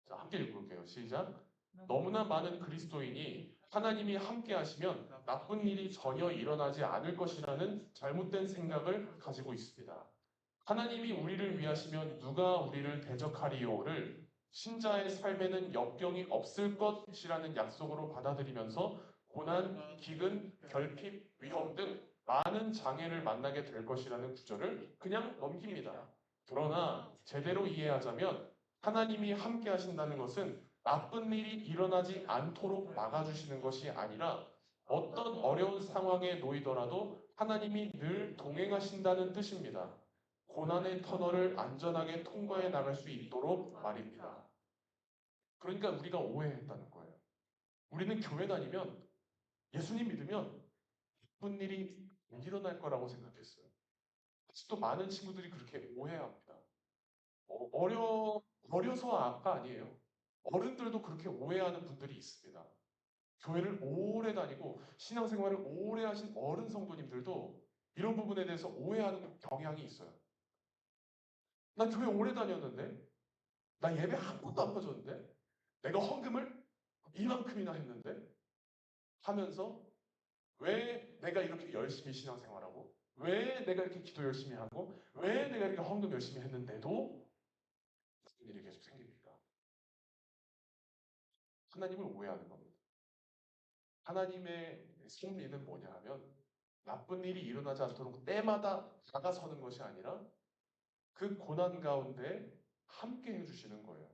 자, 함께 읽어볼게요. 시작. 너무나 많은 그리스도인이 하나님이 함께 하시면 나쁜 일이 전혀 일어나지 않을 것이라는 잘못된 생각을 가지고 있습니다. 하나님이 우리를 위하시면 누가 우리를 대적하리요를 신자의 삶에는 역경이 없을 것이라는 약속으로 받아들이면서 고난, 기근, 결핍, 위험 등 많은 장애를 만나게 될 것이라는 구절을 그냥 넘깁니다. 그러나 제대로 이해하자면 하나님이 함께 하신다는 것은 나쁜 일이 일어나지 않도록 막아주시는 것이 아니라 어떤 어려운 상황에 놓이더라도 하나님이 늘 동행하신다는 뜻입니다. 고난의 터널을 안전하게 통과해 나갈 수 있도록 말입니다. 그러니까 우리가 오해했다는 거예요. 우리는 교회 다니면 예수님 믿으면 나쁜 일이 안 일어날 거라고 생각했어요. 아직도 많은 친구들이 그렇게 오해합니다. 어려서가 아니에요. 어른들도 그렇게 오해하는 분들이 있습니다. 교회를 오래 다니고 신앙생활을 오래 하신 어른 성도님들도 이런 부분에 대해서 오해하는 경향이 있어요. 나 교회 오래 다녔는데, 나 예배 한 번도 안 빠졌는데, 내가 헌금을 이만큼이나 했는데 하면서 왜 내가 이렇게 열심히 신앙생활하고, 왜 내가 이렇게 기도 열심히 하고, 왜 내가 이렇게 헌금 열심히 했는데도 무슨 일이 계속 생깁니까? 하나님을 오해하는 겁니다. 하나님의 섭리는 뭐냐 하면 나쁜 일이 일어나지 않도록 때마다 다가서는 것이 아니라 그 고난 가운데 함께 해주시는 거예요.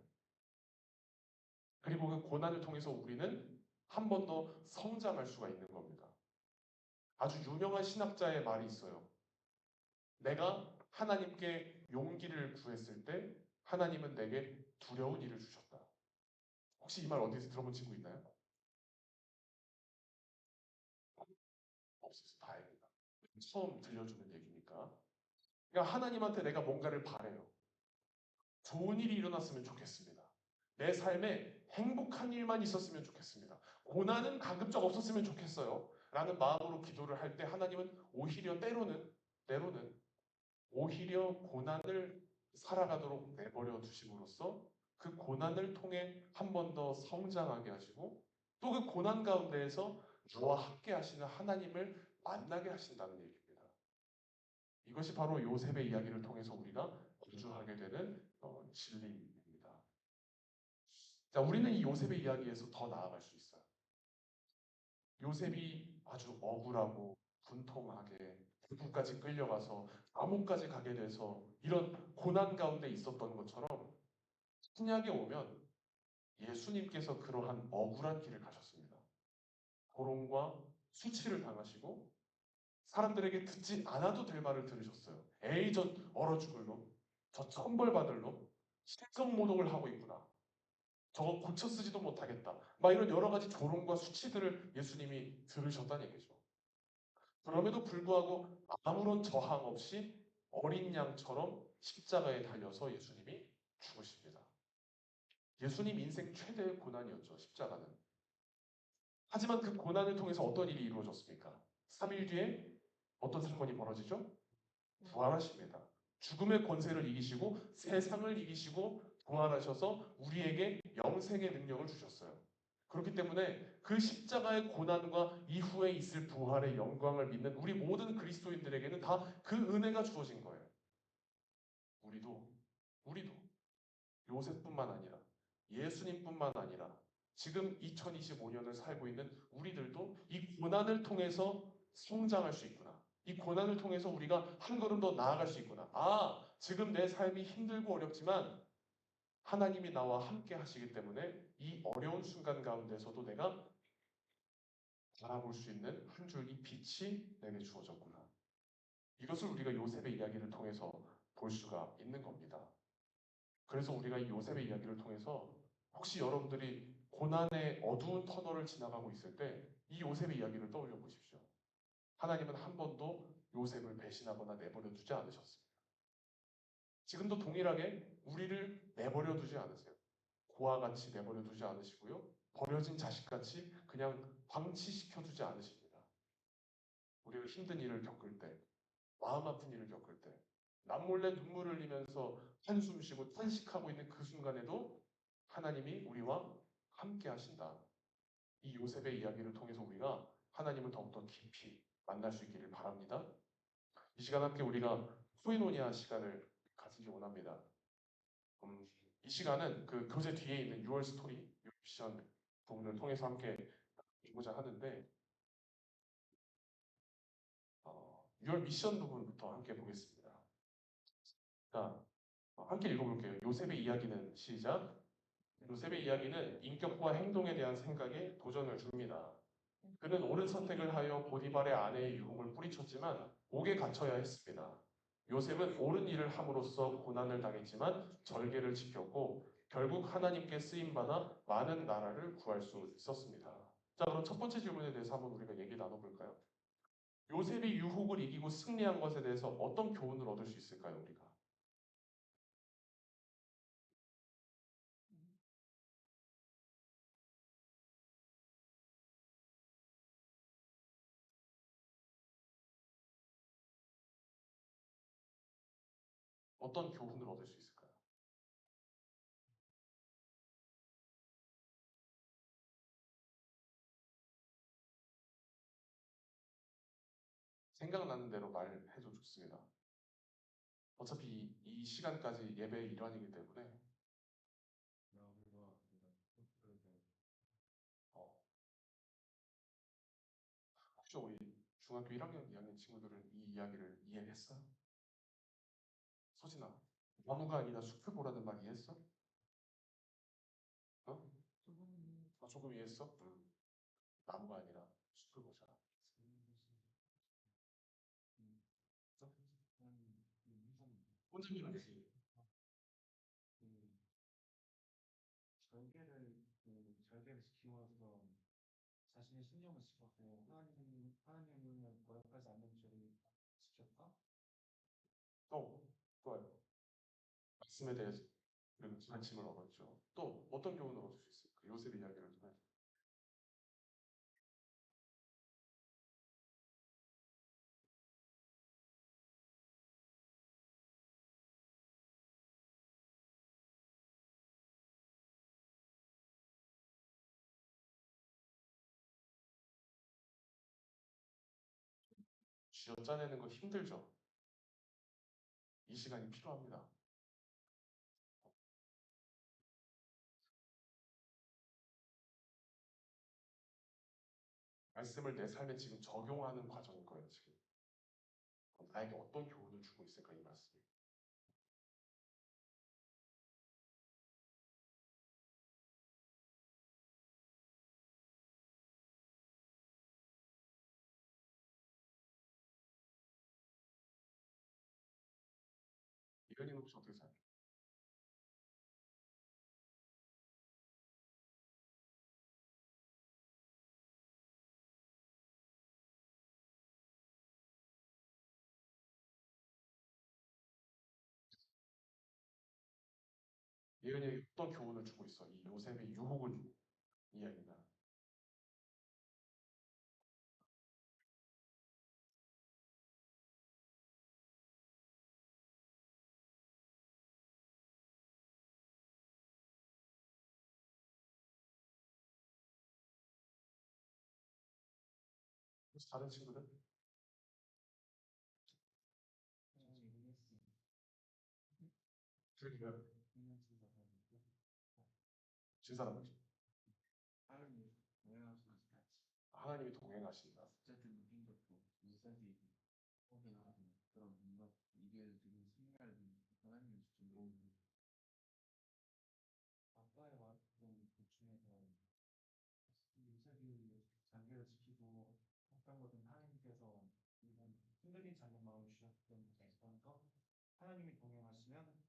그리고 그 고난을 통해서 우리는 한 번 더 성장할 수가 있는 겁니다. 아주 유명한 신학자의 말이 있어요. 내가 하나님께 용기를 구했을 때 하나님은 내게 두려운 일을 주셨다. 혹시 이 말 어디서 들어본 친구 있나요? 없어서 다행이다. 처음 들려주는 얘기니까. 그러니까 하나님한테 내가 뭔가를 바래요. 좋은 일이 일어났으면 좋겠습니다. 내 삶에 행복한 일만 있었으면 좋겠습니다. 고난은 가급적 없었으면 좋겠어요. 라는 마음으로 기도를 할 때 하나님은 오히려 때로는 오히려 고난을 살아가도록 내버려 두심으로써 그 고난을 통해 한 번 더 성장하게 하시고 또 그 고난 가운데에서 나와 함께 하시는 하나님을 만나게 하신다는 얘기입니다. 이것이 바로 요셉의 이야기를 통해서 우리가 건주하게 되는 진리입니다. 자, 우리는 이 요셉의 이야기에서 더 나아갈 수 있어요. 요셉이 아주 억울하고 분통하게 북부까지 끌려가서 감옥까지 가게 돼서 이런 고난 가운데 있었던 것처럼 신약에 오면 예수님께서 그러한 억울한 길을 가셨습니다. 고롱과 수치를 당하시고 사람들에게 듣지 않아도 될 말을 들으셨어요. 에이, 저 얼어 죽을 놈, 저 천벌받을 놈, 신성모독을 하고 있구나. 저거 고쳐 쓰지도 못하겠다. 막 이런 여러 가지 조롱과 수치들을 예수님이 들으셨다는 얘기죠. 그럼에도 불구하고 아무런 저항 없이 어린 양처럼 십자가에 달려서 예수님이 죽으십니다. 예수님 인생 최대의 고난이었죠, 십자가는. 하지만 그 고난을 통해서 어떤 일이 이루어졌습니까? 3일 뒤에 어떤 사건이 벌어지죠? 부활하십니다. 죽음의 권세를 이기시고 세상을 이기시고 부활하셔서 우리에게 영생의 능력을 주셨어요. 그렇기 때문에 그 십자가의 고난과 이후에 있을 부활의 영광을 믿는 우리 모든 그리스도인들에게는 다 그 은혜가 주어진 거예요. 우리도 요셉뿐만 아니라 예수님뿐만 아니라 지금 2025년을 살고 있는 우리들도 이 고난을 통해서 성장할 수 있구나. 이 고난을 통해서 우리가 한 걸음 더 나아갈 수 있구나. 아, 지금 내 삶이 힘들고 어렵지만 하나님이 나와 함께 하시기 때문에 이 어려운 순간 가운데서도 내가 바라볼 수 있는 한 줄기 빛이 내게 주어졌구나. 이것을 우리가 요셉의 이야기를 통해서 볼 수가 있는 겁니다. 그래서 우리가 이 요셉의 이야기를 통해서 혹시 여러분들이 고난의 어두운 터널을 지나가고 있을 때 이 요셉의 이야기를 떠올려 보십시오. 하나님은 한 번도 요셉을 배신하거나 내버려 두지 않으셨습니다. 지금도 동일하게 우리를 내버려 두지 않으세요. 고아 같이 내버려 두지 않으시고요. 버려진 자식같이 그냥 방치시켜 두지 않으십니다. 우리가 힘든 일을 겪을 때, 마음 아픈 일을 겪을 때, 남몰래 눈물을 흘리면서 한숨 쉬고 탄식하고 있는 그 순간에도 하나님이 우리와 함께 하신다. 이 요셉의 이야기를 통해서 우리가 하나님을 더욱더 깊이 만날 수 있기를 바랍니다. 이 시간 함께 우리가 코이노니아 시간을 가지기 원합니다. 이 시간은 그 교재 뒤에 있는 6월 스토리, 미션 부분을 통해서 함께 보고자 하는데 6월 미션 부분부터 함께 보겠습니다. 자, 함께 읽어볼게요. 요셉의 이야기는 시작. 요셉의 이야기는 인격과 행동에 대한 생각에 도전을 줍니다. 그는 옳은 선택을 하여 보디발의 아내의 유혹을 뿌리쳤지만 옥에 갇혀야 했습니다. 요셉은 옳은 일을 함으로써 고난을 당했지만 절개를 지켰고 결국 하나님께 쓰임받아 많은 나라를 구할 수 있었습니다. 자, 그럼 첫 번째 질문에 대해서 한번 우리가 얘기 나눠볼까요? 요셉이 유혹을 이기고 승리한 것에 대해서 어떤 교훈을 얻을 수 있을까요, 우리가? 어떤 교훈을 얻을 수 있을까요? 생각나는 대로 말해도 좋습니다. 어차피 이 시간까지 예배의 일환이기 때문에 어, 혹시 우리 중학교 1학년, 2학년 친구들은 이 이야기를 이해했어요? 소진아, 나무가 아니라 숲을 보라는 말 이해했어? 어? 조금 이해했어? 나무가 아니라 숲을 보자. 혼자는 아니지. 절개를 지키면서 자신의 신념을 지켰고 하나님을 모욕하지 않는 죄를 지켰다. 좋아요. 말씀에 대해서 관심을 얻었죠. 또 어떤 교훈을 얻을 수 있을까? 요셉 이야기를 통해 쥐어 짜내는 거 힘들죠. 이 시간이 필요합니다. 말씀을 내 삶에 지금 적용하는 과정인 거예요, 지금. 나에게 어떤 교훈을 주고 있을까, 이 말씀이. 이현이는 혹시 어떻게 생각해요? 예언이 어떤 교훈을 주고 있어? 이 요셉의 유혹을 이야기가. 혹시 다른 친구들? 그러니까 진 사람은 하나님이 동행하신다. 어쨌든 느낀 것도 유산이 혹여나 그런 뭔가 이게 지금 생각을 하나님이 주신 아빠의 말씀 중에서 유산이 장기를 지키고 어떤 것은 하나님께서 이런 흔들리지 않는 마음을 주셨던 것이니까 하나님이 동행하시면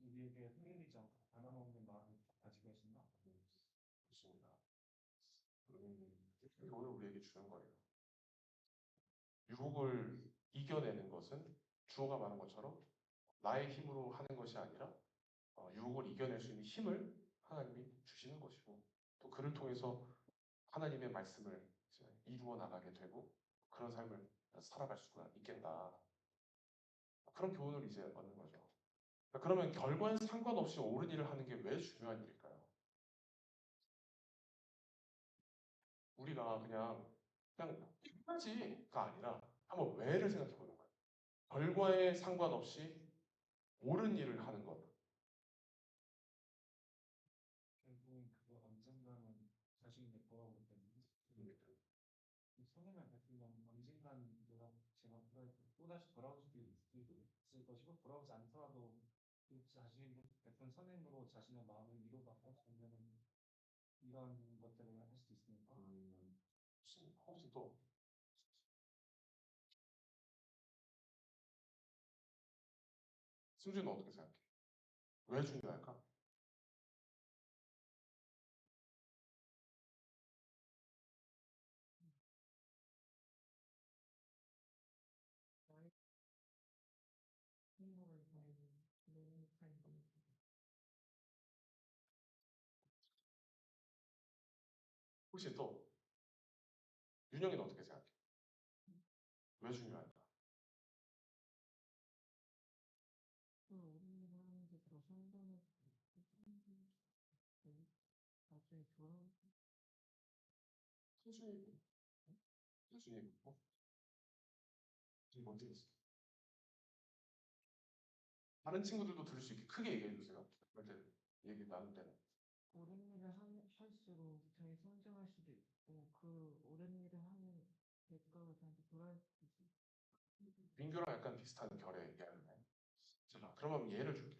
우리에게 흔들리지 않고 변함없는 마음을 가지고 계신다. 좋습니다. 오늘 우리에게 주는 거예요. 유혹을 이겨내는 것은 주어가 말한 것처럼 나의 힘으로 하는 것이 아니라 유혹을 이겨낼 수 있는 힘을 하나님이 주시는 것이고 또 그를 통해서 하나님의 말씀을 이제 이루어 나가게 되고 그런 삶을 살아갈 수가 있겠다. 그런 교훈을 이제 얻는 거죠. 그러면 결과에 상관없이 옳은 일을 하는 게 왜 중요한 일일까요? 우리가 그냥 하지가 아니라 한번 왜를 생각해 보는 거예요. 결과에 상관없이 옳은 일을 하는 것. 결국은 그거 언젠가는 자신이 돌아오기 때문에 성인을 베풀면 언젠가는 내가 제가 또다시 돌아올 수도 있을 것이고 돌아오지 않더라도 그 자신이 베푼 선행으로 자신의 마음을 위로받고 정면은 이런 것들을 할 수 있으니까 혹시 또 승준은 어떻게 생각해? 왜 중요할까? 행복을 보내는 좋은 삶이 혹시 또 윤영이는 어떻게 생각해? 왜 중요할까? 그 어린이를 하는 게 더 선선해 나중에 돌아올 순순히 순순히 묻고 지금 먼저 있어. 다른 친구들도 들을 수 있게 크게 얘기해 주세요. 그럴 때 얘기 나눌 때는. 옳은 일을 할수록 자기 성장할 수도 있고 그 옳은 일을 하는 대가가 저한테 돌아올 수도 있어요. 민규랑 약간 비슷한 결의 얘기하는 거. 자, 그러면 예를 줄게.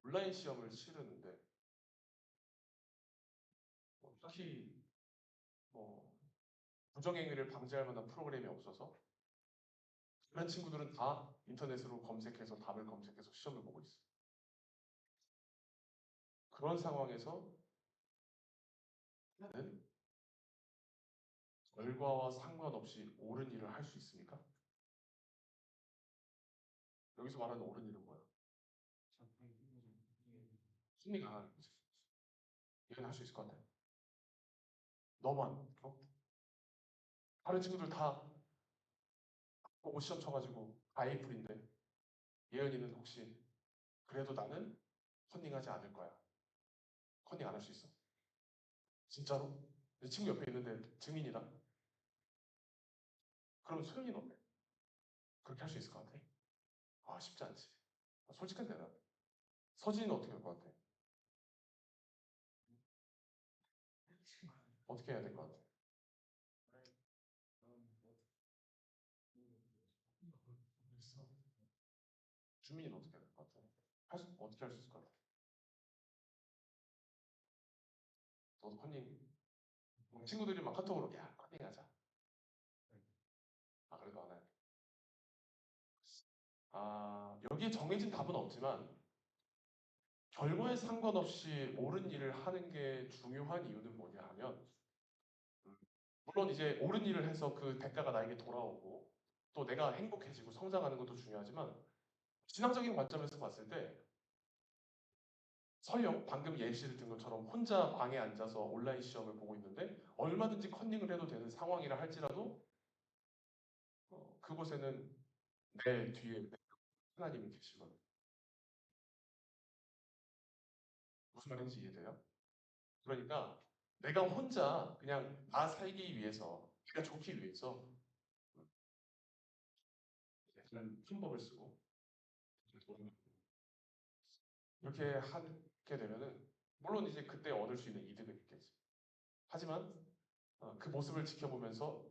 온라인 시험을 치르는데 딱히 뭐 부정행위를 방지할 만한 프로그램이 없어서 다른 친구들은 다 인터넷으로 검색해서 답을 검색해서 시험을 보고 있어. 그런 상황에서 나는 결과와 상관없이 옳은 일을 할 수 있습니까? 여기서 말하는 옳은 일은 뭐야? 자기 힘으로 승리 강한 거지. 이건 할 수 있을 것 같아. 너만 다른 친구들 다 보고 시험 쳐가지고 다 에이프린데 예은이는 혹시 그래도 나는 컨닝하지 않을 거야. 컨닝 안 할 수 있어. 진짜로? 내 친구 옆에 있는데 증인이다? 그럼 소연이는 어때? 그렇게 할 수 있을 것 같아? 아, 쉽지 않지. 솔직한 대답. 서진이는 어떻게 할 것 같아? 어떻게 해야 될 것 같아? 글쎄. 주민이는 어떻게 해야 될 것 같아? 어떻게 할 수 있을 것 같아? 너도 컨닝, 친구들이 막 카톡으로 야, 컨닝하자. 아, 그래도 안 해. 아, 여기에 정해진 답은 없지만 결과에 상관없이 옳은 일을 하는 게 중요한 이유는 뭐냐 하면 물론 이제 옳은 일을 해서 그 대가가 나에게 돌아오고 또 내가 행복해지고 성장하는 것도 중요하지만 신앙적인 관점에서 봤을 때 설령 방금 예시를 든 것처럼 혼자 방에 앉아서 온라인 시험을 보고 있는데 얼마든지 컨닝을 해도 되는 상황이라 할지라도 그곳에는 내 뒤에 하나님이 계시거든요. 무슨 말인지 이해돼요? 그러니까 내가 혼자 그냥 나 살기 위해서 내가 좋기 위해서 그런 편법을 쓰고 이렇게 하게 되면은 물론 이제 그때 얻을 수 있는 이득은 있겠지. 하지만 그 모습을 지켜보면서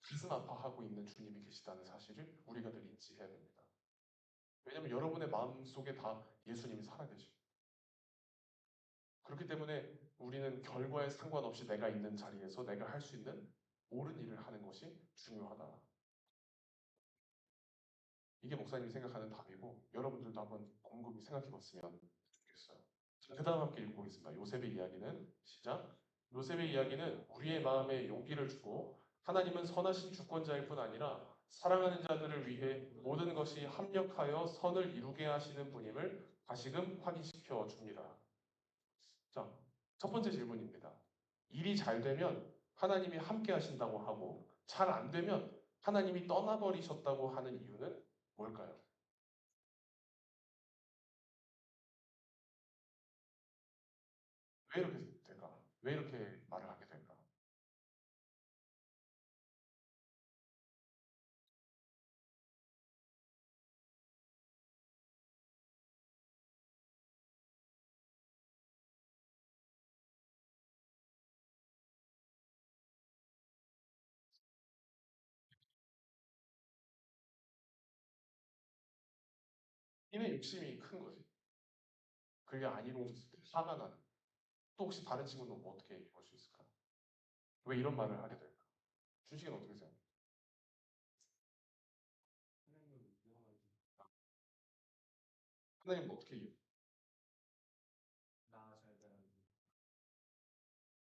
가슴 아파하고 있는 주님이 계시다는 사실을 우리가 늘 인지해야 됩니다. 왜냐하면 여러분의 마음 속에 다 예수님이 살아계시고 그렇기 때문에 우리는 결과에 상관없이 내가 있는 자리에서 내가 할 수 있는 옳은 일을 하는 것이 중요하다. 이게 목사님이 생각하는 답이고 여러분들도 한번 곰곰이 생각해 봤으면 좋겠어요. 그 다음 함께 읽어보겠습니다. 요셉의 이야기는 시작. 요셉의 이야기는 우리의 마음에 용기를 주고 하나님은 선하신 주권자일 뿐 아니라 사랑하는 자들을 위해 모든 것이 합력하여 선을 이루게 하시는 분임을 다시금 확인시켜 줍니다. 자, 첫 번째 질문입니다. 일이 잘 되면 하나님이 함께 하신다고 하고 잘 안 되면 하나님이 떠나버리셨다고 하는 이유는 뭘까요? 왜 이렇게 될까? 왜 이렇게 말을 하게 될까? 인의 욕심이 큰 거지. 그게 안 이루어졌을 때 화가 나는. 또 혹시 다른 친구는 뭐 어떻게 얘기할 수 있을까? 왜 이런 말을 하게 될까? 준식이는 어떻게 생각해? 하나님을 믿어가지고 하나님 어떻게 얘기해? 나잘 되라고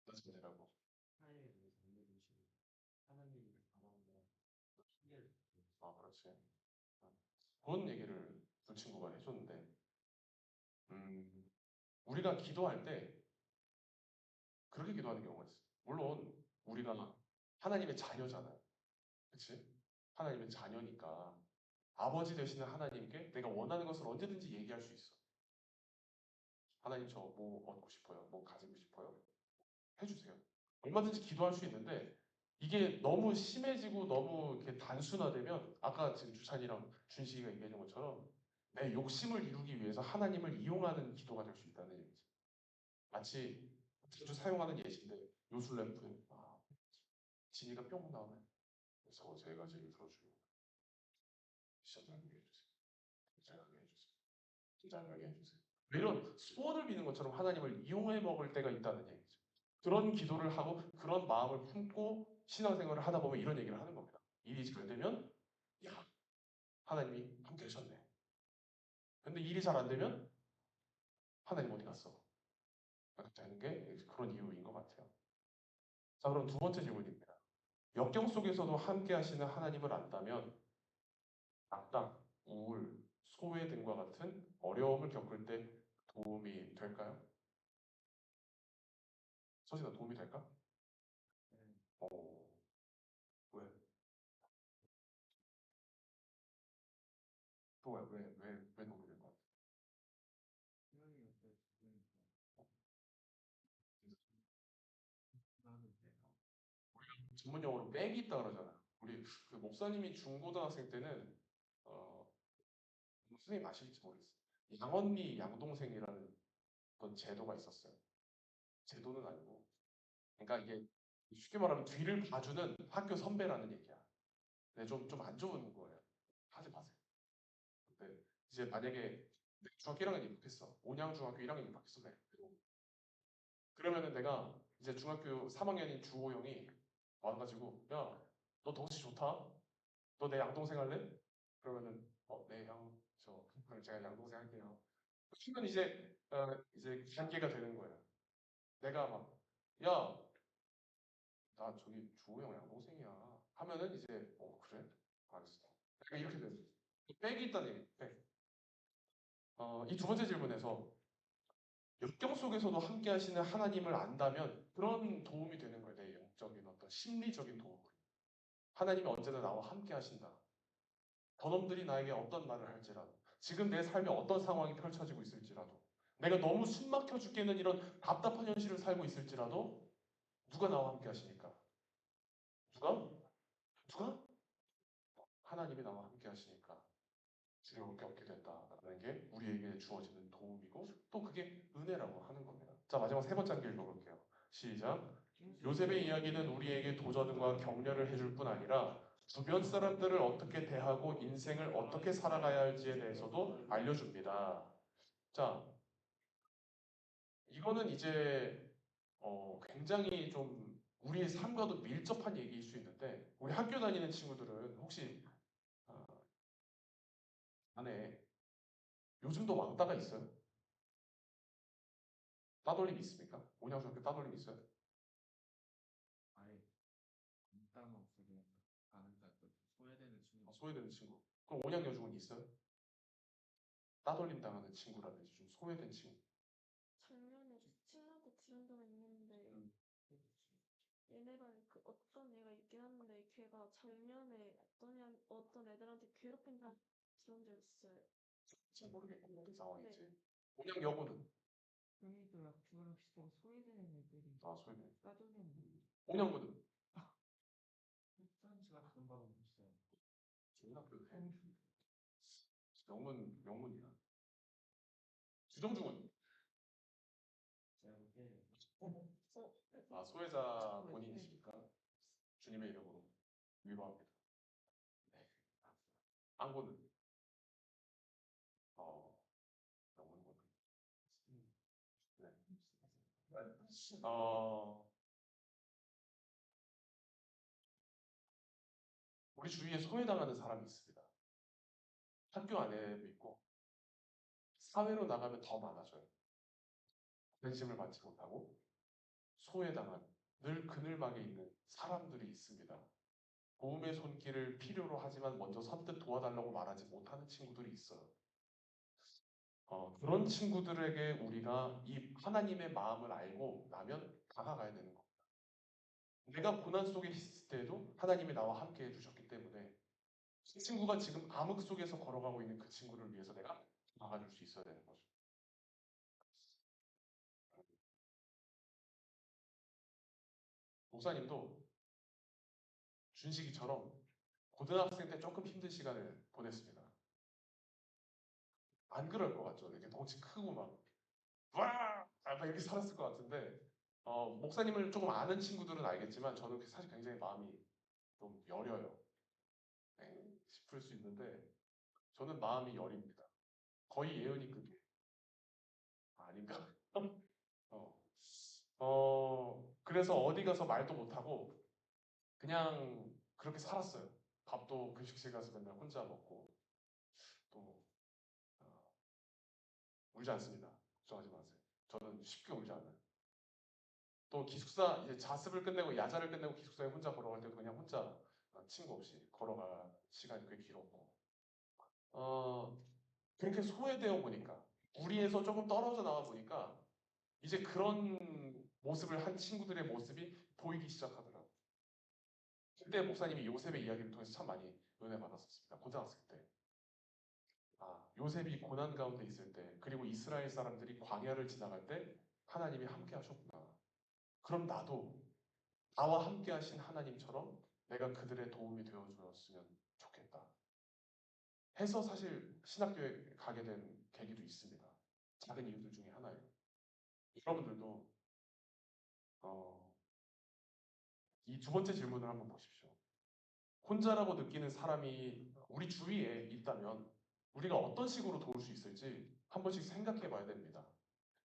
나잘 되라고. 하나님에 대해서 알려주시고 하나님을 바라보고 신뢰를 아, 그렇지. 그런 얘기를 그 친구가 해줬는데, 우리가 기도할 때 그렇게 기도하는 경우가 있어. 물론 우리가 하나님의 자녀잖아요. 그치? 하나님의 자녀니까 아버지 되시는 하나님께 내가 원하는 것을 언제든지 얘기할 수 있어. 하나님 저 뭐 얻고 싶어요. 뭐 가지고 싶어요. 해주세요. 얼마든지 기도할 수 있는데 이게 너무 심해지고 너무 이렇게 단순화되면 아까 지금 주찬이랑 준식이가 얘기한 것처럼 내 욕심을 이루기 위해서 하나님을 이용하는 기도가 될 수 있다는 얘기죠. 마치 자주 사용하는 예시인데 요술램프 진이가 뿅 나오면 그래서 제가 제일 들어주고 시작하게 해주세요. 시작하게 해주세요. 시작하게 해주세요. 이런 소원을 비는 것처럼 하나님을 이용해 먹을 때가 있다는 얘기죠. 그런 기도를 하고 그런 마음을 품고 신앙생활을 하다 보면 이런 얘기를 하는 겁니다. 일이 잘 되면 야 하나님이 함께 하셨네. 근데 일이 잘 안 되면 하나님 어디 갔어? 이렇게 되는 게 그런 이유인 것 같아요. 자 그럼 두 번째 질문입니다. 역경 속에서도 함께 하시는 하나님을 안다면 낙담, 우울, 소외 등과 같은 어려움을 겪을 때 도움이 될까요? 서진아 도움이 될까? 어, 왜? 또 왜 도움이 될 것 같아? 하나님 옆에 있으니까 나는 내가 전문 용어로 백이 있다 그러잖아. 우리 그 목사님이 중고등학생 때는 선생님 아실지 모르겠어. 양언니 양동생이라는 어떤 제도가 있었어요. 제도는 아니고, 그러니까 이게 쉽게 말하면 뒤를 봐주는 학교 선배라는 얘기야. 근데 좀 안 좋은 거예요. 하지 마세요. 근데 이제 만약에 내가 중학교 1학년 입학했어. 온양 중학교 1학년 입학했어. 네. 그러면은 내가 이제 중학교 3학년인 주호영이 와가지고 야, 너 덩치 좋다. 너 내 양동생 할래? 그러면은 네 형, 그럼 제가 양동생 할게요. 그러면 이제 관계가 되는 거예요. 내가 막 야, 나 저기 주호영 양동생이야. 하면은 이제 그래? 알았어. 약간 이렇게 되는 거예요. 백이 있다는 얘기. 백. 이 두 번째 질문에서 역경 속에서도 함께 하시는 하나님을 안다면 그런 도움이 되는 거예요. 내 영적인 어떤 심리적인 도움. 하나님이 언제나 나와 함께 하신다. 저놈들이 나에게 어떤 말을 할지라도 지금 내 삶에 어떤 상황이 펼쳐지고 있을지라도 내가 너무 숨막혀 죽겠는 이런 답답한 현실을 살고 있을지라도 누가 나와 함께 하시니까? 누가? 누가? 하나님이 나와 함께 하시니까 두려울 게 없게 된다라는 게 우리에게 주어지는 도움이고 또 그게 은혜라고 하는 겁니다. 자 마지막 세 번째 한개 읽어볼게요. 시작. 요셉의 이야기는 우리에게 도전과 격려를 해줄 뿐 아니라 주변 사람들을 어떻게 대하고 인생을 어떻게 살아가야 할지에 대해서도 알려줍니다. 자, 이거는 이제 굉장히 좀 우리의 삶과도 밀접한 얘기일 수 있는데 우리 학교 다니는 친구들은 혹시 어, 안에 요즘도 왕따가 있어요? 따돌림 있습니까? 온양중학교 따돌림 있어요? 아예 땅 없으면 가는 다 소외되는 친구 소외되는 친구. 그럼 온양여중은 있어요? 따돌림 당하는 친구라든지 좀 소외된 친구. 작년에 친구한테 들은 적은 있는데 얘네가 그 어떤 애가 있긴 한데 걔가 작년에 어떤 애들한테 괴롭힌다 들은 적 있어요. 잘 모르겠고 어떤 네. 상황이지. 온양여고는 여기도 약주랑 비슷하게 소외되는 애들이 아, 소위. 따돌리는 홍영구는 프란치가 다른 바로 있어요. 중학교 때 명문이야. 주정중은 제가 볼때 아, 소외자 본인이십니까? 주님의 이름으로 위로합니다. 네. 안고는 명문군. 네. 우리 주위에 소외당하는 사람이 있습니다. 학교 안에도 있고 사회로 나가면 더 많아져요. 관심을 받지 못하고 소외당한 늘 그늘막에 있는 사람들이 있습니다. 도움의 손길을 필요로 하지만 먼저 선뜻 도와달라고 말하지 못하는 친구들이 있어요. 그런 친구들에게 우리가 이 하나님의 마음을 알고 나면 다가가야 되는 겁니다. 내가 고난 속에 있을 때에도 하나님이 나와 함께 해주셨기 때문에 그 친구가 지금 암흑 속에서 걸어가고 있는 그 친구를 위해서 내가 막아줄 수 있어야 되는 거죠. 목사님도 준식이처럼 고등학생 때 조금 힘든 시간을 보냈습니다. 안 그럴 것 같죠? 이렇게 덩치 크고 막 이렇게 살았을 것 같은데 목사님을 조금 아는 친구들은 알겠지만 저는 사실 굉장히 마음이 좀 여려요. 싶을 수 있는데 저는 마음이 여립니다. 거의 예언이급이에요. 아닌가? 그래서 어디 가서 말도 못하고 그냥 그렇게 살았어요. 밥도 급식실 가서 맨날 혼자 먹고 또 울지 않습니다. 걱정하지 마세요. 저는 쉽게 울지 않아요. 또 기숙사 이제 자습을 끝내고 야자를 끝내고 기숙사에 혼자 걸어갈 때도 그냥 혼자 친구 없이 걸어갈 시간이 꽤 길었고 그렇게 소외되어 보니까 무리에서 조금 떨어져 나와 보니까 이제 그런 모습을 한 친구들의 모습이 보이기 시작하더라고요. 그때 목사님이 요셉의 이야기를 통해서 참 많이 은혜 받았었습니다. 고등학생 때. 요셉이 고난 가운데 있을 때 그리고 이스라엘 사람들이 광야를 지나갈 때 하나님이 함께 하셨구나. 그럼 나도 나와 함께 하신 하나님처럼 내가 그들의 도움이 되어주었으면 좋겠다. 해서 사실 신학교에 가게 된 계기도 있습니다. 작은 이유들 중에 하나예요. 여러분들도 이 두 번째 질문을 한번 보십시오. 혼자라고 느끼는 사람이 우리 주위에 있다면 우리가 어떤 식으로 도울 수 있을지 한 번씩 생각해 봐야 됩니다.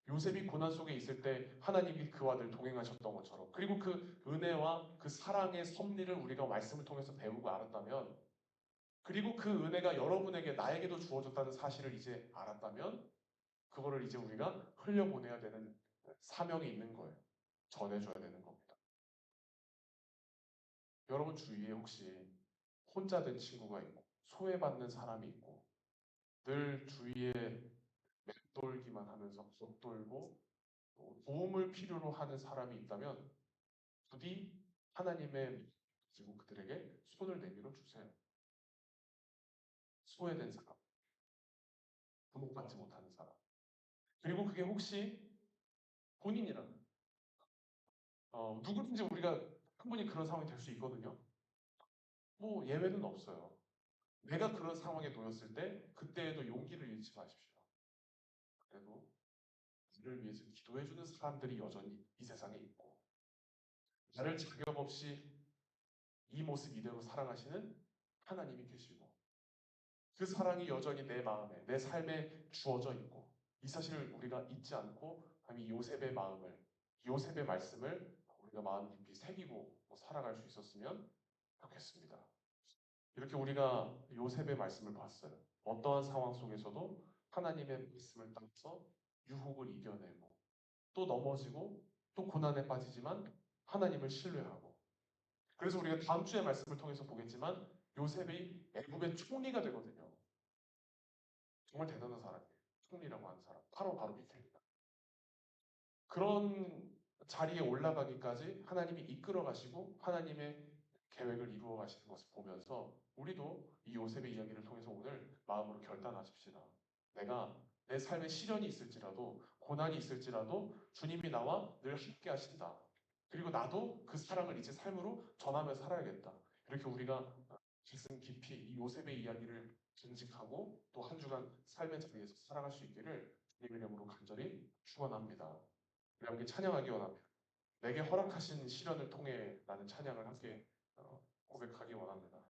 요셉이 고난 속에 있을 때 하나님이 그와 늘 동행하셨던 것처럼 그리고 그 은혜와 그 사랑의 섭리를 우리가 말씀을 통해서 배우고 알았다면 그리고 그 은혜가 여러분에게 나에게도 주어졌다는 사실을 이제 알았다면 그거를 이제 우리가 흘려보내야 되는 사명이 있는 거예요. 전해줘야 되는 겁니다. 여러분 주위에 혹시 혼자 된 친구가 있고 소외받는 사람이 있고 늘 주위에 맴돌기만 하면서 겉돌고 도움을 필요로 하는 사람이 있다면 부디 하나님의 가지고 그들에게 손을 내밀어 주세요. 소외된 사람, 부목받지 못하는 사람. 그리고 그게 혹시 본인이라면 누구든지 우리가 충분히 그런 상황이 될 수 있거든요. 뭐 예외는 없어요. 내가 그런 상황에 놓였을 때 그때에도 용기를 잃지 마십시오. 그래도 나를 위해서 기도해주는 사람들이 여전히 이 세상에 있고 나를 자격 없이 이 모습 이대로 사랑하시는 하나님이 계시고 그 사랑이 여전히 내 마음에 내 삶에 주어져 있고 이 사실을 우리가 잊지 않고 이 요셉의 마음을 요셉의 말씀을 우리가 마음 깊이 새기고 살아갈 수 있었으면 좋겠습니다. 이렇게 우리가 요셉의 말씀을 봤어요. 어떠한 상황 속에서도 하나님의 말씀을 따라서 유혹을 이겨내고 또 넘어지고 또 고난에 빠지지만 하나님을 신뢰하고 그래서 우리가 다음 주의 말씀을 통해서 보겠지만 요셉이 애굽의 총리가 되거든요. 정말 대단한 사람이에요. 총리라고 하는 사람. 바로 밑에입니다. 그런 자리에 올라가기까지 하나님이 이끌어 가시고 하나님의 계획을 이루어 가시는 것을 보면서 우리도 이 요셉의 이야기를 통해서 오늘 마음으로 결단하십시다. 내가 내 삶에 시련이 있을지라도 고난이 있을지라도 주님이 나와 늘 함께 하신다. 그리고 나도 그 사랑을 이제 삶으로 전하며 살아야겠다. 이렇게 우리가 가슴 깊이 이 요셉의 이야기를 증식하고 또 한 주간 삶의 자리에서 살아갈 수 있기를 주님의 이름으로 간절히 축원합니다. 우리 함께 찬양하기 원합니다. 내게 허락하신 시련을 통해 나는 찬양을 함께 고백하기 원합니다.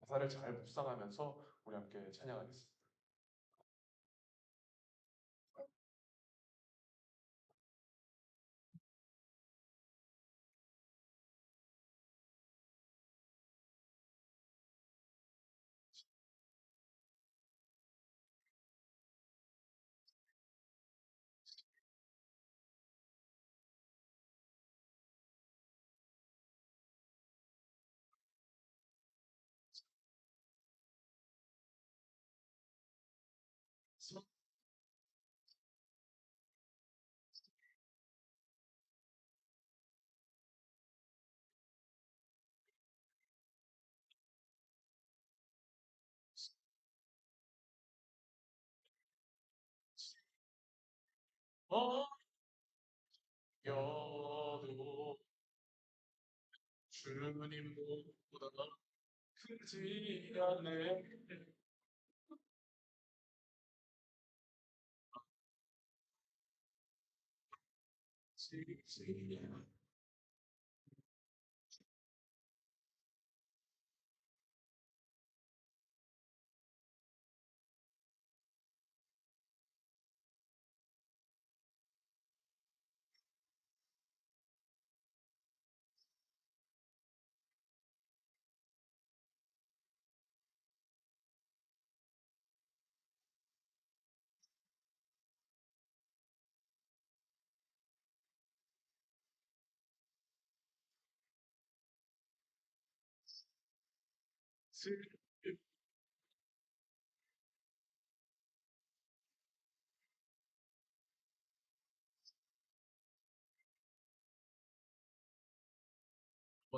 가사를 잘 묵상하면서 우리 함께 찬양하겠습니다. 여도 주님보다 크지 않네.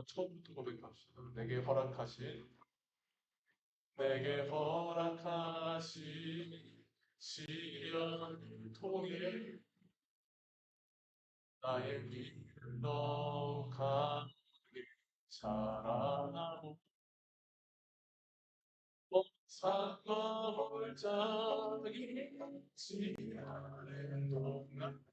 처음부터 고백합시다. 내게 허락하신 시련을 통해 나의 믿음 너 강하게 자라나고 산과 골짜기 지하는 동안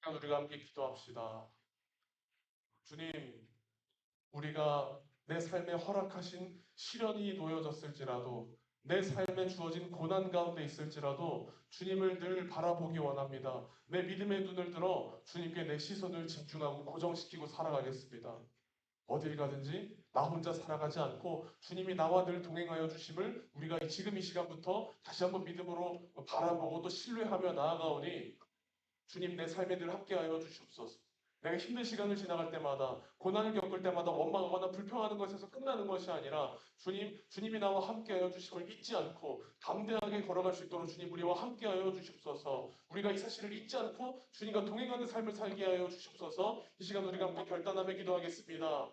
시간 우리가 함께 기도합시다. 주님, 우리가 내 삶에 허락하신 시련이 놓여졌을지라도 내 삶에 주어진 고난 가운데 있을지라도 주님을 늘 바라보기 원합니다. 내 믿음의 눈을 들어 주님께 내 시선을 집중하고 고정시키고 살아가겠습니다. 어딜 가든지 나 혼자 살아가지 않고 주님이 나와 늘 동행하여 주심을 우리가 지금 이 시간부터 다시 한번 믿음으로 바라보고 또 신뢰하며 나아가오니 주님 내 삶에 늘 함께하여 주시옵소서. 내가 힘든 시간을 지나갈 때마다 고난을 겪을 때마다 원망하거나 불평하는 것에서 끝나는 것이 아니라 주님이 나와 함께하여 주심을 잊지 않고 담대하게 걸어갈 수 있도록 주님 우리와 함께하여 주시옵소서. 우리가 이 사실을 잊지 않고 주님과 동행하는 삶을 살게 하여 주시옵소서. 이 시간 우리가 함께 결단하며 기도하겠습니다.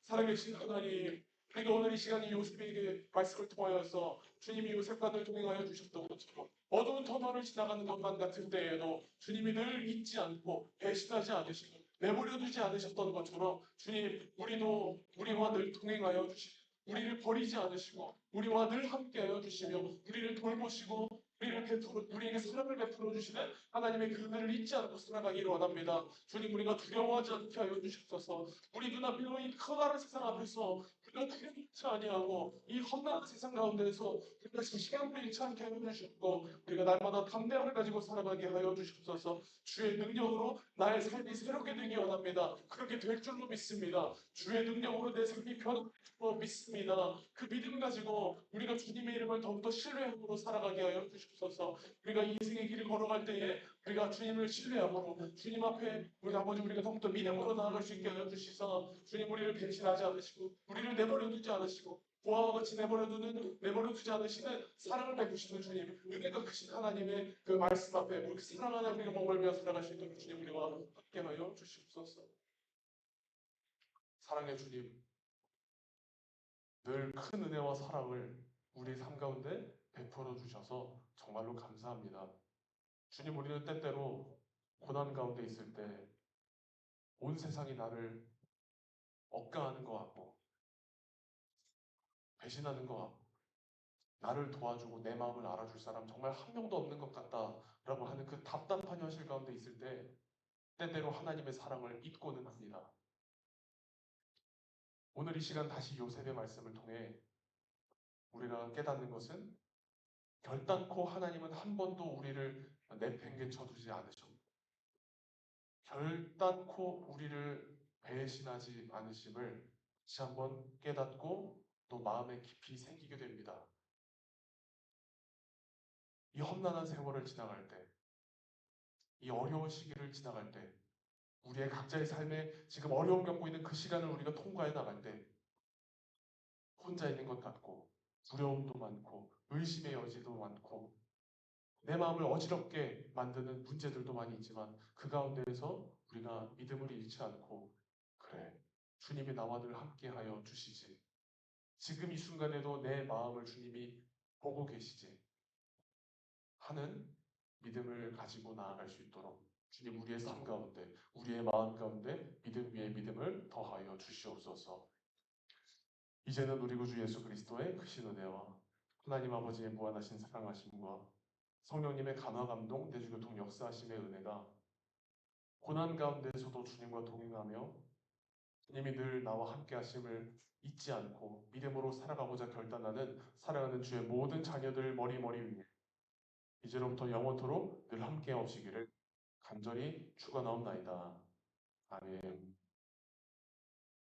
살아계신 하나님, 우리가 오늘 이 시간에 요셉에게 말씀을 통하여서 주님이 요셉과 늘 동행하여 주셨던 것처럼 어두운 터널을 지나가는 것만 같을 때에도 주님이 늘 잊지 않고 배신하지 않으시고 내버려 두지 않으셨던 것처럼 주님 우리도 우리와 늘 동행하여 주시고 우리를 버리지 않으시고 우리와 늘 함께하여 주시며 우리를 돌보시고 우리에게 사랑을 베풀어 주시는 하나님의 그 은혜를 잊지 않고 살아가기를 원합니다. 주님 우리가 두려워하지 않게 하여 주시옵소서. 우리 눈앞에 이 커다란 세상 앞에서 우리가 두렵지 아니하고 이 험난한 세상 가운데서 우리가 시간을 잃지 않게 하여 주시고 우리가 날마다 담대함을 가지고 살아가게 하여 주시옵소서. 주의 능력으로 나의 삶이 새롭게 되기 원합니다. 그렇게 될 줄로 믿습니다. 주의 능력으로 내 삶이 변할 줄로 믿습니다. 그 믿음 가지고 우리가 주님의 이름을 더욱더 신뢰함으로 살아가게 하여 주시옵소서. 우리가 인생의 길을 걸어갈 때에 우리가 주님을 신뢰함으로 주님 앞에 우리 아버지 우리가 더욱더 믿음으로 나아갈 수 있게 하여 주시사 주님 우리를 배신하지 않으시고 우리를 내버려 두지 않으시고 보아와 같이 내버려 두지 않으시는 사랑을 베푸시는 주님 은혜가 크신 하나님의 그 말씀 앞에 우리 사랑하는 우리가 머물며 살아갈 수 있도록 주님 우리와 함께 하여 주시옵소서. 사랑의 주님 늘 큰 은혜와 사랑을 우리 삶 가운데 베풀어 주셔서 정말로 감사합니다. 주님 우리는 때때로 고난 가운데 있을 때 온 세상이 나를 억까하는 것 같고 배신하는 것 같고 나를 도와주고 내 마음을 알아줄 사람 정말 한 명도 없는 것 같다라고 하는 그 답답한 현실 가운데 있을 때 때때로 하나님의 사랑을 잊고는 합니다. 오늘 이 시간 다시 요셉의 말씀을 통해 우리가 깨닫는 것은 결단코 하나님은 한 번도 우리를 내팽개쳐 두지 않으십니다. 결단코 우리를 배신하지 않으심을 다시 한번 깨닫고 또 마음에 깊이 새기게 됩니다. 이 험난한 세월을 지나갈 때, 이 어려운 시기를 지나갈 때, 우리의 각자의 삶에 지금 어려움 겪고 있는 그 시간을 우리가 통과해 나갈 때 혼자 있는 것 같고 두려움도 많고 의심의 여지도 많고 내 마음을 어지럽게 만드는 문제들도 많이 있지만 그 가운데에서 우리가 믿음을 잃지 않고 그래 주님이 나와 늘 함께하여 주시지 지금 이 순간에도 내 마음을 주님이 보고 계시지 하는 믿음을 가지고 나아갈 수 있도록 주님 우리의 삶 가운데 우리의 마음 가운데 믿음 위에 믿음을 더하여 주시옵소서. 이제는 우리 구주 예수 그리스도의 크신 은혜와 하나님 아버지의 무한하신 사랑하심과 성령님의 감화 감동 내주교통 역사하심의 은혜가 고난 가운데서도 주님과 동행하며 주님이 늘 나와 함께 하심을 잊지 않고 믿음으로 살아가고자 결단하는 사랑하는 주의 모든 자녀들 머리 위에 이제로부터 영원토록 늘 함께 하시기를 간절히 축원하옵나이다. 아멘.